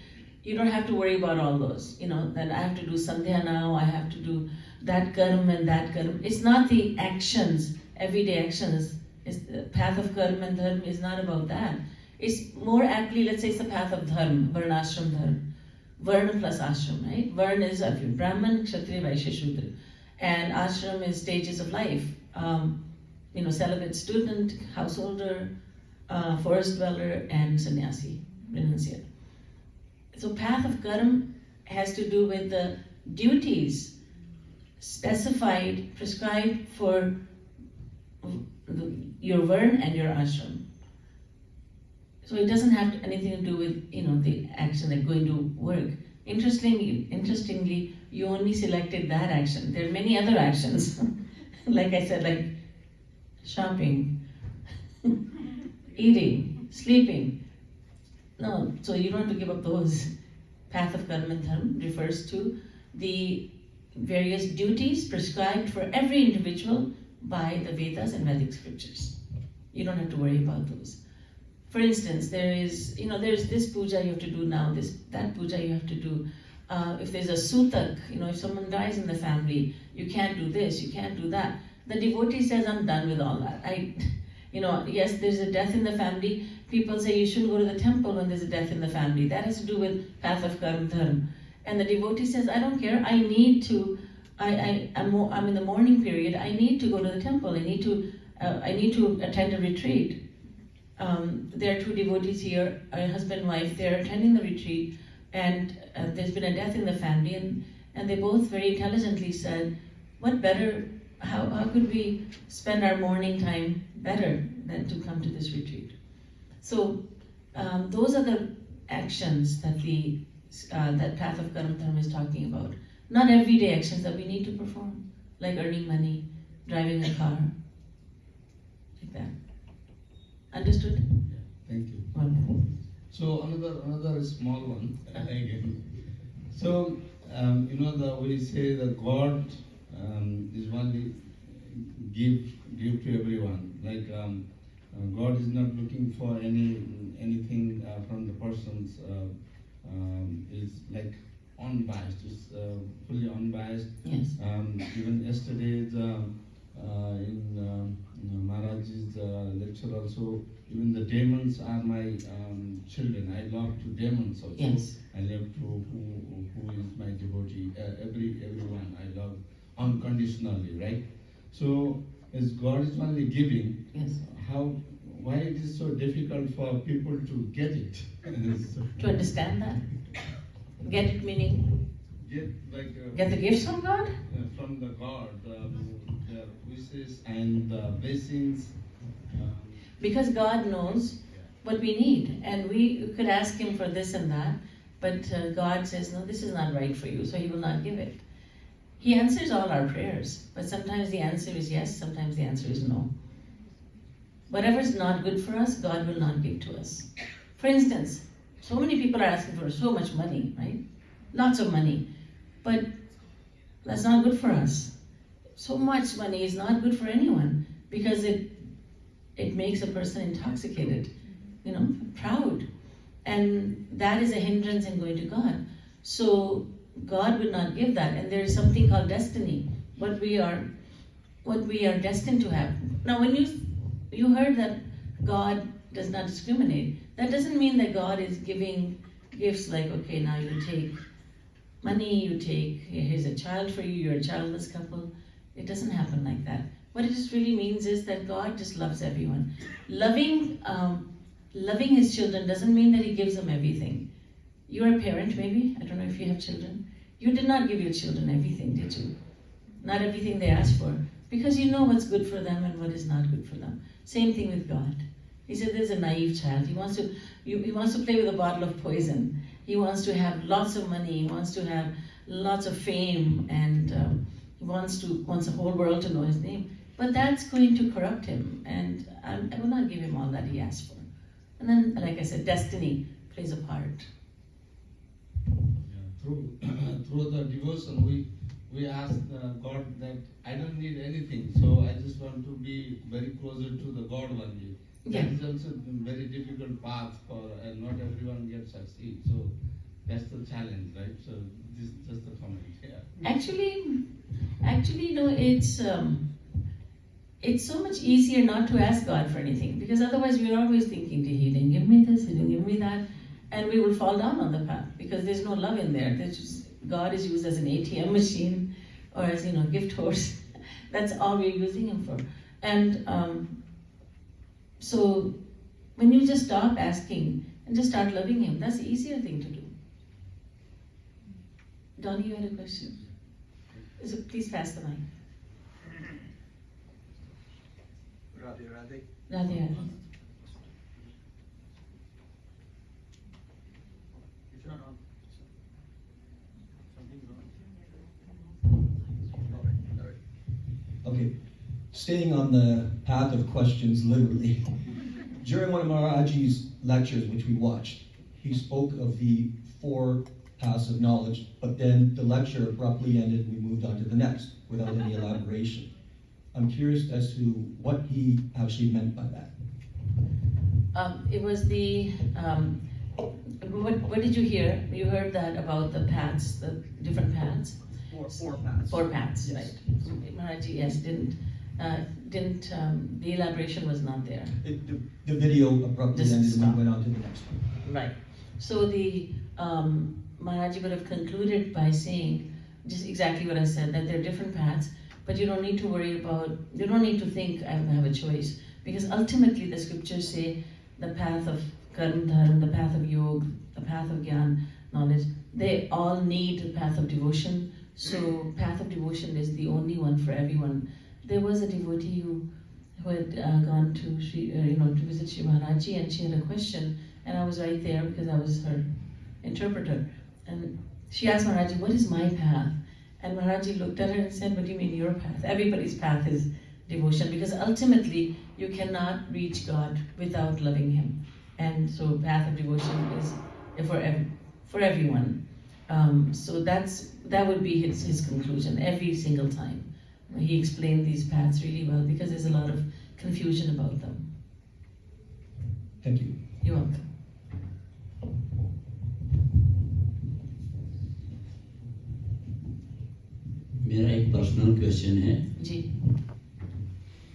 You don't have to worry about all those. You know, that I have to do sandhya now, I have to do that karma and that karma. It's not the actions, everyday actions. It's the path of karma and dharma is not about that. It's more aptly, let's say it's the path of dharma, varnashram dharma. Varna plus ashram, right? Varna is Brahman, Kshatriya, Vaishya, Shudra. And ashram is stages of life. You know, celibate student, householder, forest dweller, and sannyasi, renunciate. So path of karma has to do with the duties specified, prescribed for your varna and your ashram. So it doesn't have anything to do with, you know, the action like going to work. Interestingly, you only selected that action. There are many other actions, like I said, like shopping, eating, sleeping. No, so you don't have to give up those. Path of karma and dharma refers to the various duties prescribed for every individual by the Vedas and Vedic scriptures. You don't have to worry about those. For instance, there's this puja you have to do now, that puja you have to do. If there's a sutak, if someone dies in the family, you can't do this, you can't do that. The devotee says, I'm done with all that. Yes, there's a death in the family. People say you shouldn't go to the temple when there's a death in the family. That has to do with path of karma dharma. And the devotee says, I don't care. I need to. I'm in the mourning period. I need to go to the temple. I need to attend a retreat. There are two devotees here, a husband and wife. They're attending the retreat, and there's been a death in the family, and they both very intelligently said, what better? How could we spend our mourning time better than to come to this retreat? So those are the actions that that path of karma dharma is talking about. Not everyday actions that we need to perform, like earning money, driving a car, like that. Understood? Thank you. Wonderful. So another small one again. So we say that God is only give to everyone. Like God is not looking for anything from the person's. Is like unbiased. Is fully unbiased. Yes. Even yesterday in Maharaj's lecture also, even the demons are my children. I love to demons also. Yes. I love to who is my devotee. Everyone I love unconditionally, right? So as God is only giving, yes. Why it is so difficult for people to get it? To understand that? Get it meaning? Get the gifts from God? From the God, the wishes and the blessings. Because God knows what we need, and we could ask Him for this and that, but God says, no, this is not right for you, so He will not give it. He answers all our prayers, but sometimes the answer is yes, sometimes the answer is no. Whatever is not good for us, God will not give to us. For instance, so many people are asking for so much money, right? Lots of money. But that's not good for us. So much money is not good for anyone because it makes a person intoxicated, proud. And that is a hindrance in going to God. So God will not give that. And there is something called destiny, what we are destined to have. Now, when you heard that God does not discriminate, that doesn't mean that God is giving gifts like, okay, now you take money, here's a child for you, you're a childless couple. It doesn't happen like that. What it just really means is that God just loves everyone. Loving loving his children doesn't mean that he gives them everything. You're a parent, maybe. I don't know if you have children. You did not give your children everything, did you? Not everything they asked for. Because you know what's good for them and what is not good for them. Same thing with God. He said there's a naive child. He wants to play with a bottle of poison. He wants to have lots of money. He wants to have lots of fame, and he wants the whole world to know his name. But that's going to corrupt him, and I will not give him all that he asked for. And then, like I said, destiny plays a part. Through the devotion, we ask God that I don't need anything, so I just want to be very closer to the God only. Yeah. That is also a very difficult path and not everyone gets succeed. So that's the challenge, right? So this is just a comment. Yeah. Actually, no, it's so much easier not to ask God for anything, because otherwise we're always thinking, He didn't give me this, He didn't give me that, and we will fall down on the path because there's no love in there. God is used as an ATM machine or as gift horse. That's all we're using Him for. And so when you just stop asking and just start loving Him, that's the easier thing to do. Donnie, you had a question? So please pass the mic. Radhe Radhe. Radhe Radhe. It's not on. Something's on. Okay, staying on the path of questions literally. During one of Maharaji's lectures, which we watched, he spoke of the 4 paths of knowledge, but then the lecture abruptly ended and we moved on to the next without any elaboration. I'm curious as to what he actually meant by that. It was the, what did you hear? You heard that about the paths, the different paths? 4 paths. 4 paths, Yes. right. Maharaji, yes, didn't, the elaboration was not there. The video abruptly Just ended and stop. we went on to the next one. Right. So the Maharaji would have concluded by saying just exactly what I said, that there are different paths, but you don't need to worry about, you don't need to think I have a choice, because ultimately the scriptures say the path of karma dharma, the path of yoga, the path of gyan, knowledge, they all need the path of devotion. So path of devotion is the only one for everyone. There was a devotee who had gone to to visit Shri Maharaji, and she had a question, and I was right there because I was her interpreter. And she asked Maharaji, "What is my path?" And Maharaji looked at her and said, "What do you mean your path? Everybody's path is devotion, because ultimately you cannot reach God without loving Him." And so path of devotion is for everyone. So that would be his conclusion every single time. He explained these paths really well because there's a lot of confusion about them. Thank you. You're welcome. मेरा एक personal question है जी।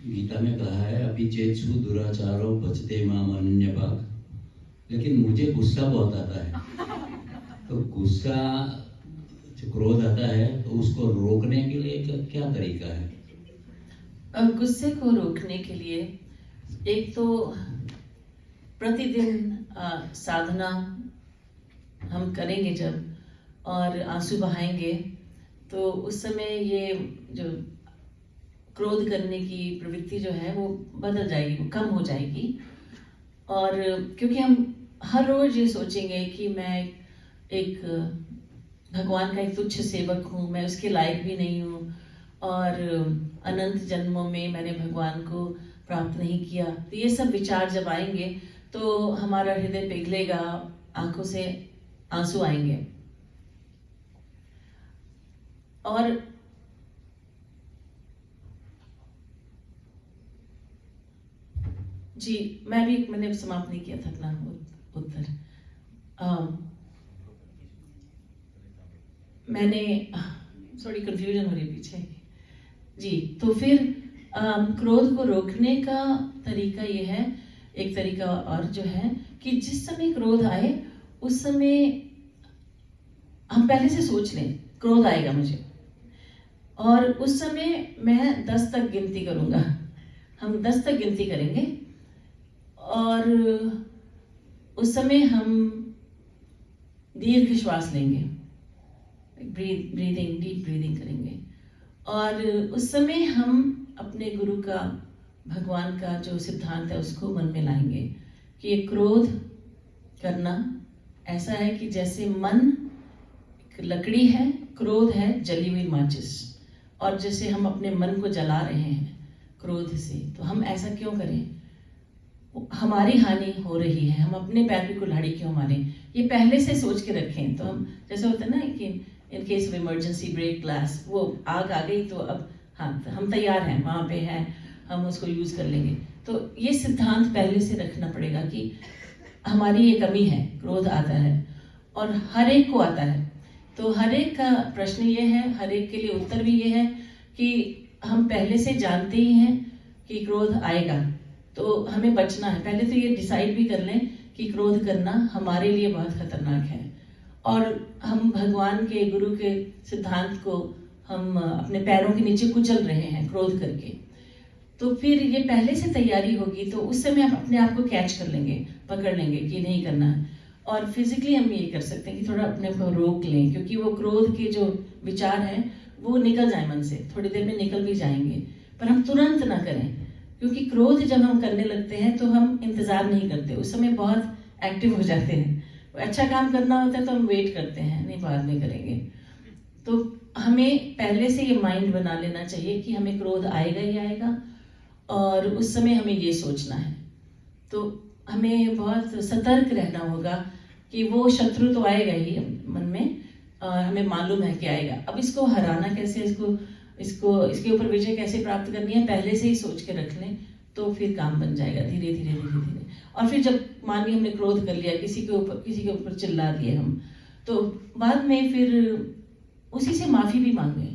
गीता में कहा है अभी चेतसु दुराचारो बचते माम अनन्य भाग, लेकिन मुझे गुस्सा बहुत आता है। तो गुस्सा जो क्रोध आता है तो उसको रोकने के लिए क्या तरीका है? गुस्से को रोकने के लिए एक तो प्रतिदिन साधना हम करेंगे जब, और आंसू बहाएंगे, तो उस समय ये जो क्रोध करने की प्रवृत्ति जो है वो बदल जाएगी, वो कम हो जाएगी। और क्योंकि हम हर रोज ये सोचेंगे कि मैं एक भगवान का एक तुच्छ सेवक हूँ, मैं उसके लायक भी नहीं हूँ, और अनंत जन्मों में मैंने भगवान को प्राप्त नहीं किया, तो ये सब विचार जब आएंगे तो हमारा हृदय पिघलेगा, आंखों से आंसू आएंगे। और जी, मैंने समाप्त नहीं किया था अपना उत्तर। मैंने थोड़ी कंफ्यूजन हो रही पीछे जी। तो फिर क्रोध को रोकने का तरीका ये है, एक तरीका और जो है कि जिस समय क्रोध आए उस समय हम पहले से सोच लें क्रोध आएगा मुझे, और उस समय मैं 10 तक गिनती करूँगा। हम 10 तक गिनती करेंगे और उस समय हम दीर्घ श्वास लेंगे, ब्रीदिंग, डीप ब्रीदिंग करेंगे, और उस समय हम अपने गुरु का, भगवान का जो सिद्धांत है उसको मन में लाएंगे कि ये क्रोध करना ऐसा है कि जैसे मन एक लकड़ी है, क्रोध है जली हुई माचिस, और जैसे हम अपने मन को जला रहे हैं क्रोध से, तो हम ऐसा क्यों करें? हमारी हानि हो रही है, हम अपने पैर की कुल्हाड़ी क्यों मारें? ये पहले से सोच के रखें। तो हम, जैसे होता है ना कि in case of emergency brake glass, वो आग आ गई तो अब हाँ हम तैयार हैं, वहाँ पे है, हम उसको यूज़ कर लेंगे। तो ये सिद्धांत पहले से रखना पड़ेगा कि हमारी ये कमी है, क्रोध आता है और हर एक को आता है। तो हर एक का प्रश्न ये है, हर एक के लिए उत्तर भी ये है कि हम पहले से जानते ही हैं कि क्रोध आएगा, तो हमें बचना है। पहले तो ये डिसाइड भी कर लें कि क्रोध करना हमारे लिए बहुत खतरनाक है, और हम भगवान के, गुरु के सिद्धांत को हम अपने पैरों के नीचे कुचल रहे हैं क्रोध करके। तो फिर ये पहले से तैयारी होगी तो उस समय हम अपने आप को कैच कर लेंगे, पकड़ लेंगे कि नहीं करना है। और फिजिकली हम ये कर सकते हैं कि थोड़ा अपने को रोक लें, क्योंकि वो क्रोध के जो विचार हैं वो निकल जाए मन से, थोड़ी देर में निकल भी जाएंगे, पर हम तुरंत ना करें, क्योंकि क्रोध जब हम करने लगते हैं तो हम इंतज़ार नहीं करते, उस समय बहुत एक्टिव हो जाते हैं। अच्छा काम करना होता है तो हम वेट करते हैं, नहीं बाद में करेंगे। तो हमें पहले से ये माइंड बना लेना चाहिए कि हमें क्रोध आएगा ही आएगा, और उस समय हमें ये सोचना है। तो हमें बहुत सतर्क रहना होगा कि वो शत्रु तो आएगा ही मन में, और हमें मालूम है कि आएगा। अब इसको हराना कैसे, इसके ऊपर विजय कैसे प्राप्त करनी है, पहले से ही सोच के रख लें, तो फिर काम बन जाएगा धीरे धीरे धीरे धीरे। और फिर जब मान ली हमने क्रोध कर लिया, किसी के ऊपर चिल्ला दिए हम, तो बाद में फिर उसी से माफ़ी भी मांगे,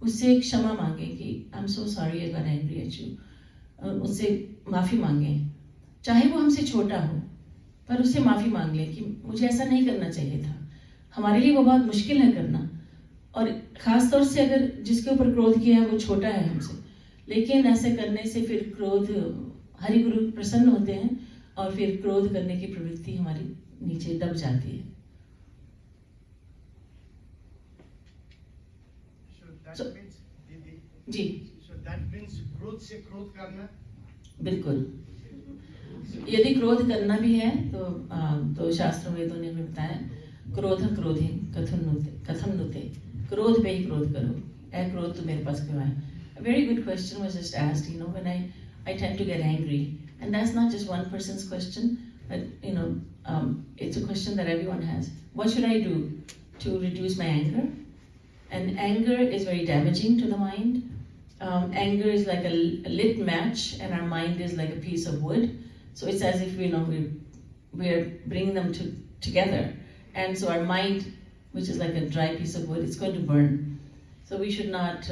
उससे क्षमा मांगे कि I am so sorry I got angry at you, उससे माफ़ी मांगे, चाहे वो हमसे छोटा हो, पर उससे माफ़ी मांग लें कि मुझे ऐसा नहीं करना चाहिए था। हमारे लिए वो बहुत मुश्किल है करना, और ख़ास तौर से अगर जिसके ऊपर क्रोध किया है वो छोटा है हमसे, लेकिन ऐसे करने से फिर क्रोध, हरि गुरु प्रसन्न होते हैं और फिर क्रोध करने की प्रवृत्ति हमारी नीचे दब जाती है। जी, क्रोध से क्रोध करना, बिल्कुल। यदि क्रोध करना भी है तो शास्त्रों वेदों ने हमें बताया, क्रोध क्रोधे कथम नुते, क्रोध पे ही क्रोध करो, ऐ क्रोध तो मेरे पास क्यों आए। A very good question was just asked, when I tend to get angry, and that's not just one person's question, but it's a question that everyone has. What should I do to reduce my anger? And anger is very damaging to the mind. Anger is like a lit match, and our mind is like a piece of wood. So it's as if we're bringing them together, and so our mind, which is like a dry piece of wood, it's going to burn. So we should not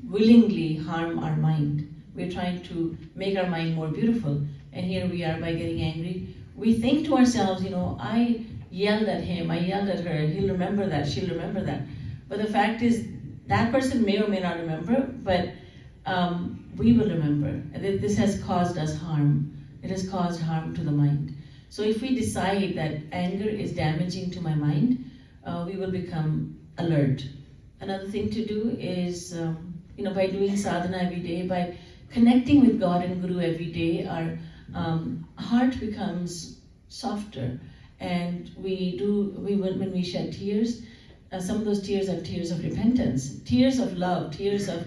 willingly harm our mind. We're trying to make our mind more beautiful, and here we are by getting angry. We think to ourselves, I yelled at him, I yelled at her, he'll remember that, she'll remember that. But the fact is, that person may or may not remember, but we will remember. This has caused us harm. It has caused harm to the mind. So if we decide that anger is damaging to my mind, we will become alert. Another thing to do is, by doing sadhana every day, by connecting with God and Guru every day, our heart becomes softer, and when we shed tears, some of those tears are tears of repentance, tears of love, tears of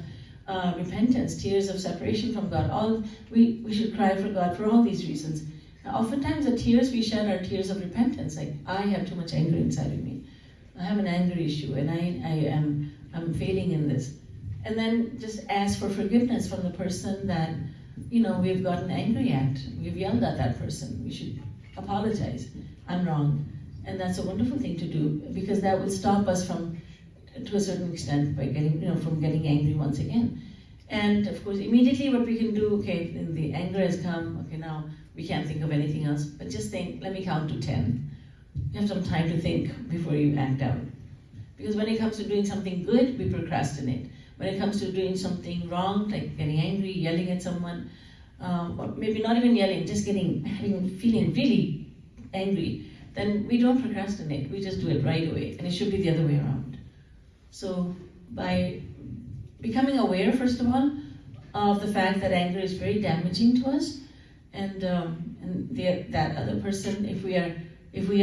repentance, tears of separation from God. We should cry for God for all these reasons. Now, oftentimes the tears we shed are tears of repentance, like I have too much anger inside of me. I have an anger issue, and I'm failing in this. And then just ask for forgiveness from the person that we've gotten angry at. We've yelled at that person. We should apologize. I'm wrong. And that's a wonderful thing to do, because that will stop us from, to a certain extent, by from getting angry once again. And of course, immediately what we can do, okay, the anger has come, okay, now we can't think of anything else, but just think, let me count to 10. You have some time to think before you act out. Because when it comes to doing something good, we procrastinate. When it comes to doing something wrong, like getting angry, yelling at someone, or maybe not even yelling, just feeling really angry, then we don't procrastinate, we just do it right away, and it should be the other way around. So by becoming aware, first of all, of the fact that anger is very damaging to us, and that other person, if we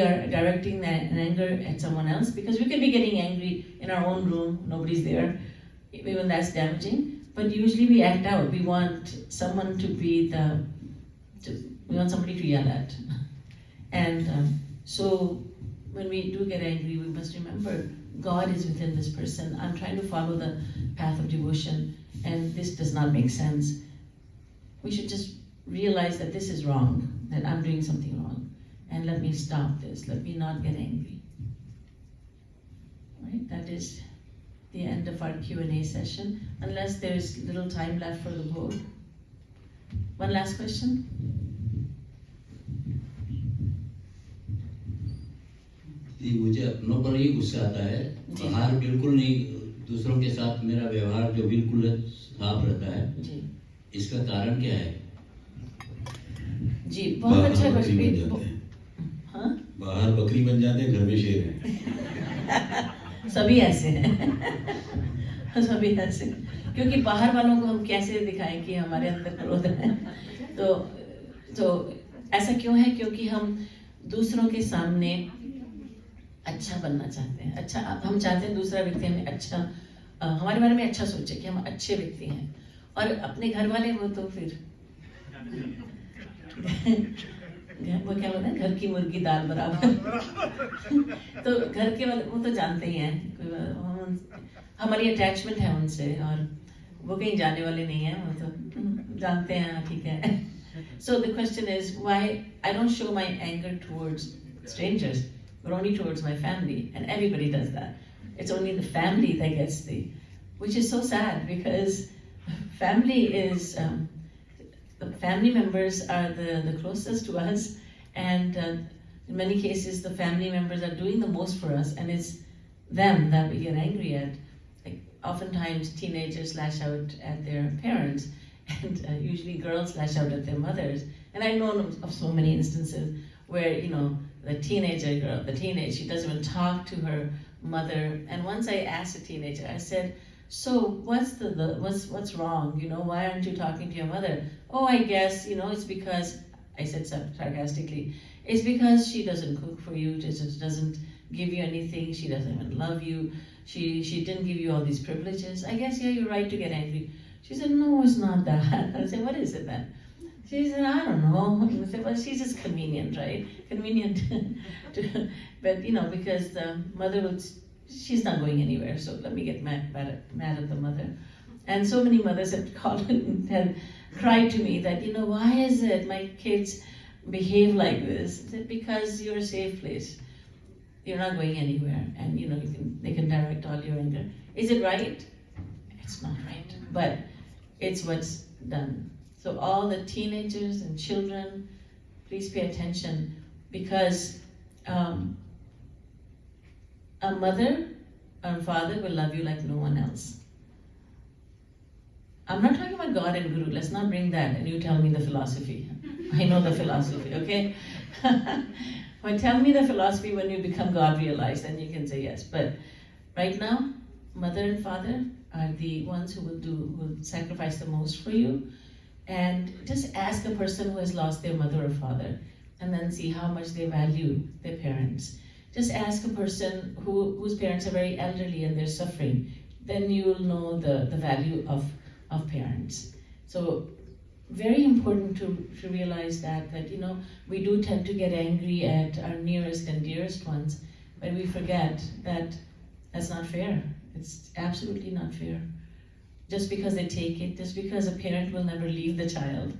are directing an anger at someone else, because we could be getting angry in our own room, nobody's there, even that's damaging. But usually we act out. We want someone to be we want somebody to yell at. And so when we do get angry, we must remember God is within this person. I'm trying to follow the path of devotion, and this does not make sense. We should just realize that this is wrong, that I'm doing something wrong, and let me stop this. Let me not get angry. Right? That is the end of our Q&A session, unless there's little time left for the vote. One last question? मुझे अपनों पर ही गुस्सा आता है, बाहर बिल्कुल नहीं, दूसरों के साथ मेरा व्यवहार जो बिल्कुल साफ रहता है, इसका कारण क्या है? जी, बहुत अच्छा क्वेश्चन। बाहर बकरी बन जाते हैं, घर में शेर है। सभी ऐसे हैं, सभी ऐसे, क्योंकि बाहर वालों को हम कैसे दिखाएं कि हमारे अंदर क्रोध है। तो ऐसा क्यों है? क्योंकि हम दूसरों के सामने अच्छा बनना चाहते हैं। अच्छा, हम चाहते हैं दूसरा व्यक्ति हमें अच्छा, हमारे बारे में अच्छा सोचे कि हम अच्छे व्यक्ति हैं, और अपने घर वाले वो तो फिर वो क्या बोलते हैं, घर की मुर्गी दाल बराबर। तो घर के वाले वो तो जानते ही हैं, हमारी अटैचमेंट है उनसे, और वो कहीं जाने वाले नहीं हैं, वो तो जानते हैं, ठीक है। So the question is why I don't show my anger towards strangers, but only towards my family, and everybody does that. It's only the family that gets which is so sad, because family is the family members are the closest to us, and in many cases the family members are doing the most for us, and it's them that we get angry at. Like, oftentimes teenagers lash out at their parents, and usually girls lash out at their mothers. And I know of so many instances where, the teenager girl, she doesn't even talk to her mother. And once I asked a teenager, I said, so what's wrong? Why aren't you talking to your mother? Oh, I guess, it's because, I said sarcastically, it's because she doesn't cook for you, just doesn't give you anything, she doesn't even love you, she didn't give you all these privileges. I guess, yeah, you're right to get angry. She said, no, it's not that. I said, what is it then? She said, I don't know. I said, well, she's just convenient, right? Convenient. But, because the mother she's not going anywhere, so let me get mad at the mother. And so many mothers have called and have cried to me that, why is it my kids behave like this? I said, because you're a safe place. You're not going anywhere, and they can direct all your anger. Is it right? It's not right, but it's what's done. So all the teenagers and children, please pay attention, because a mother and father will love you like no one else. I'm not talking about God and Guru. Let's not bring that and you tell me the philosophy. I know the philosophy, okay? But tell me the philosophy when you become God realized, then you can say yes. But right now, mother and father are the ones who will sacrifice the most for you. And just ask a person who has lost their mother or father, and then see how much they value their parents. Just ask a person whose parents are very elderly and they're suffering. Then you will know the value of parents. So very important to realize that we do tend to get angry at our nearest and dearest ones, but we forget that that's not fair. It's absolutely not fair. Just because they take it, just because a parent will never leave the child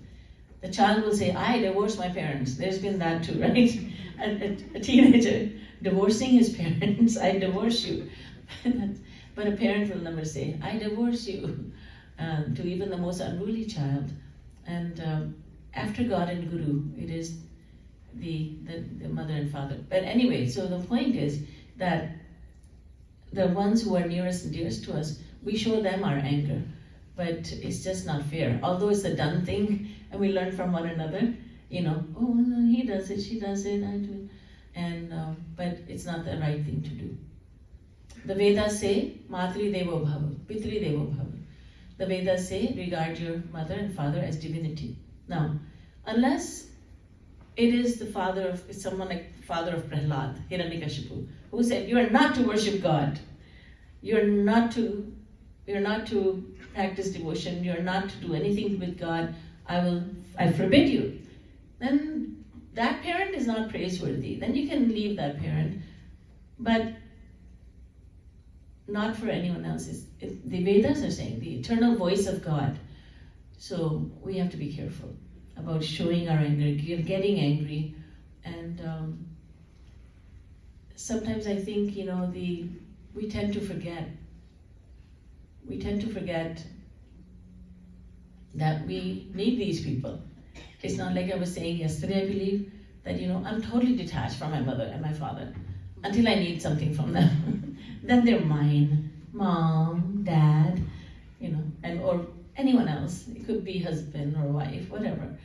will say, I divorced my parents. There's been that too, right? A teenager divorcing his parents, I divorce you. But a parent will never say, I divorce you, to even the most unruly child. And after God and Guru, it is the mother and father. But anyway, so the point is that the ones who are nearest and dearest to us, we show them our anger, but it's just not fair. Although it's a done thing and we learn from one another, Oh, no, he does it, she does it, I do it. And, but it's not the right thing to do. The Vedas say, Matri Devo Bhava, Pitri Devo Bhava. The Vedas say, regard your mother and father as divinity. Now, unless it is the father of, it's someone like the father of Prahlad, Hiranyakashipu, who said, you are not to worship God. You're not to practice devotion. You're not to do anything with God. I forbid you. Then that parent is not praiseworthy. Then you can leave that parent, but not for anyone else. The Vedas are saying the eternal voice of God. So we have to be careful about showing our anger, getting angry, and sometimes I think we tend to forget. We tend to forget that we need these people. It's not like I was saying yesterday, I believe, that I'm totally detached from my mother and my father until I need something from them. Then they're mine, mom, dad, and or anyone else. It could be husband or wife, whatever.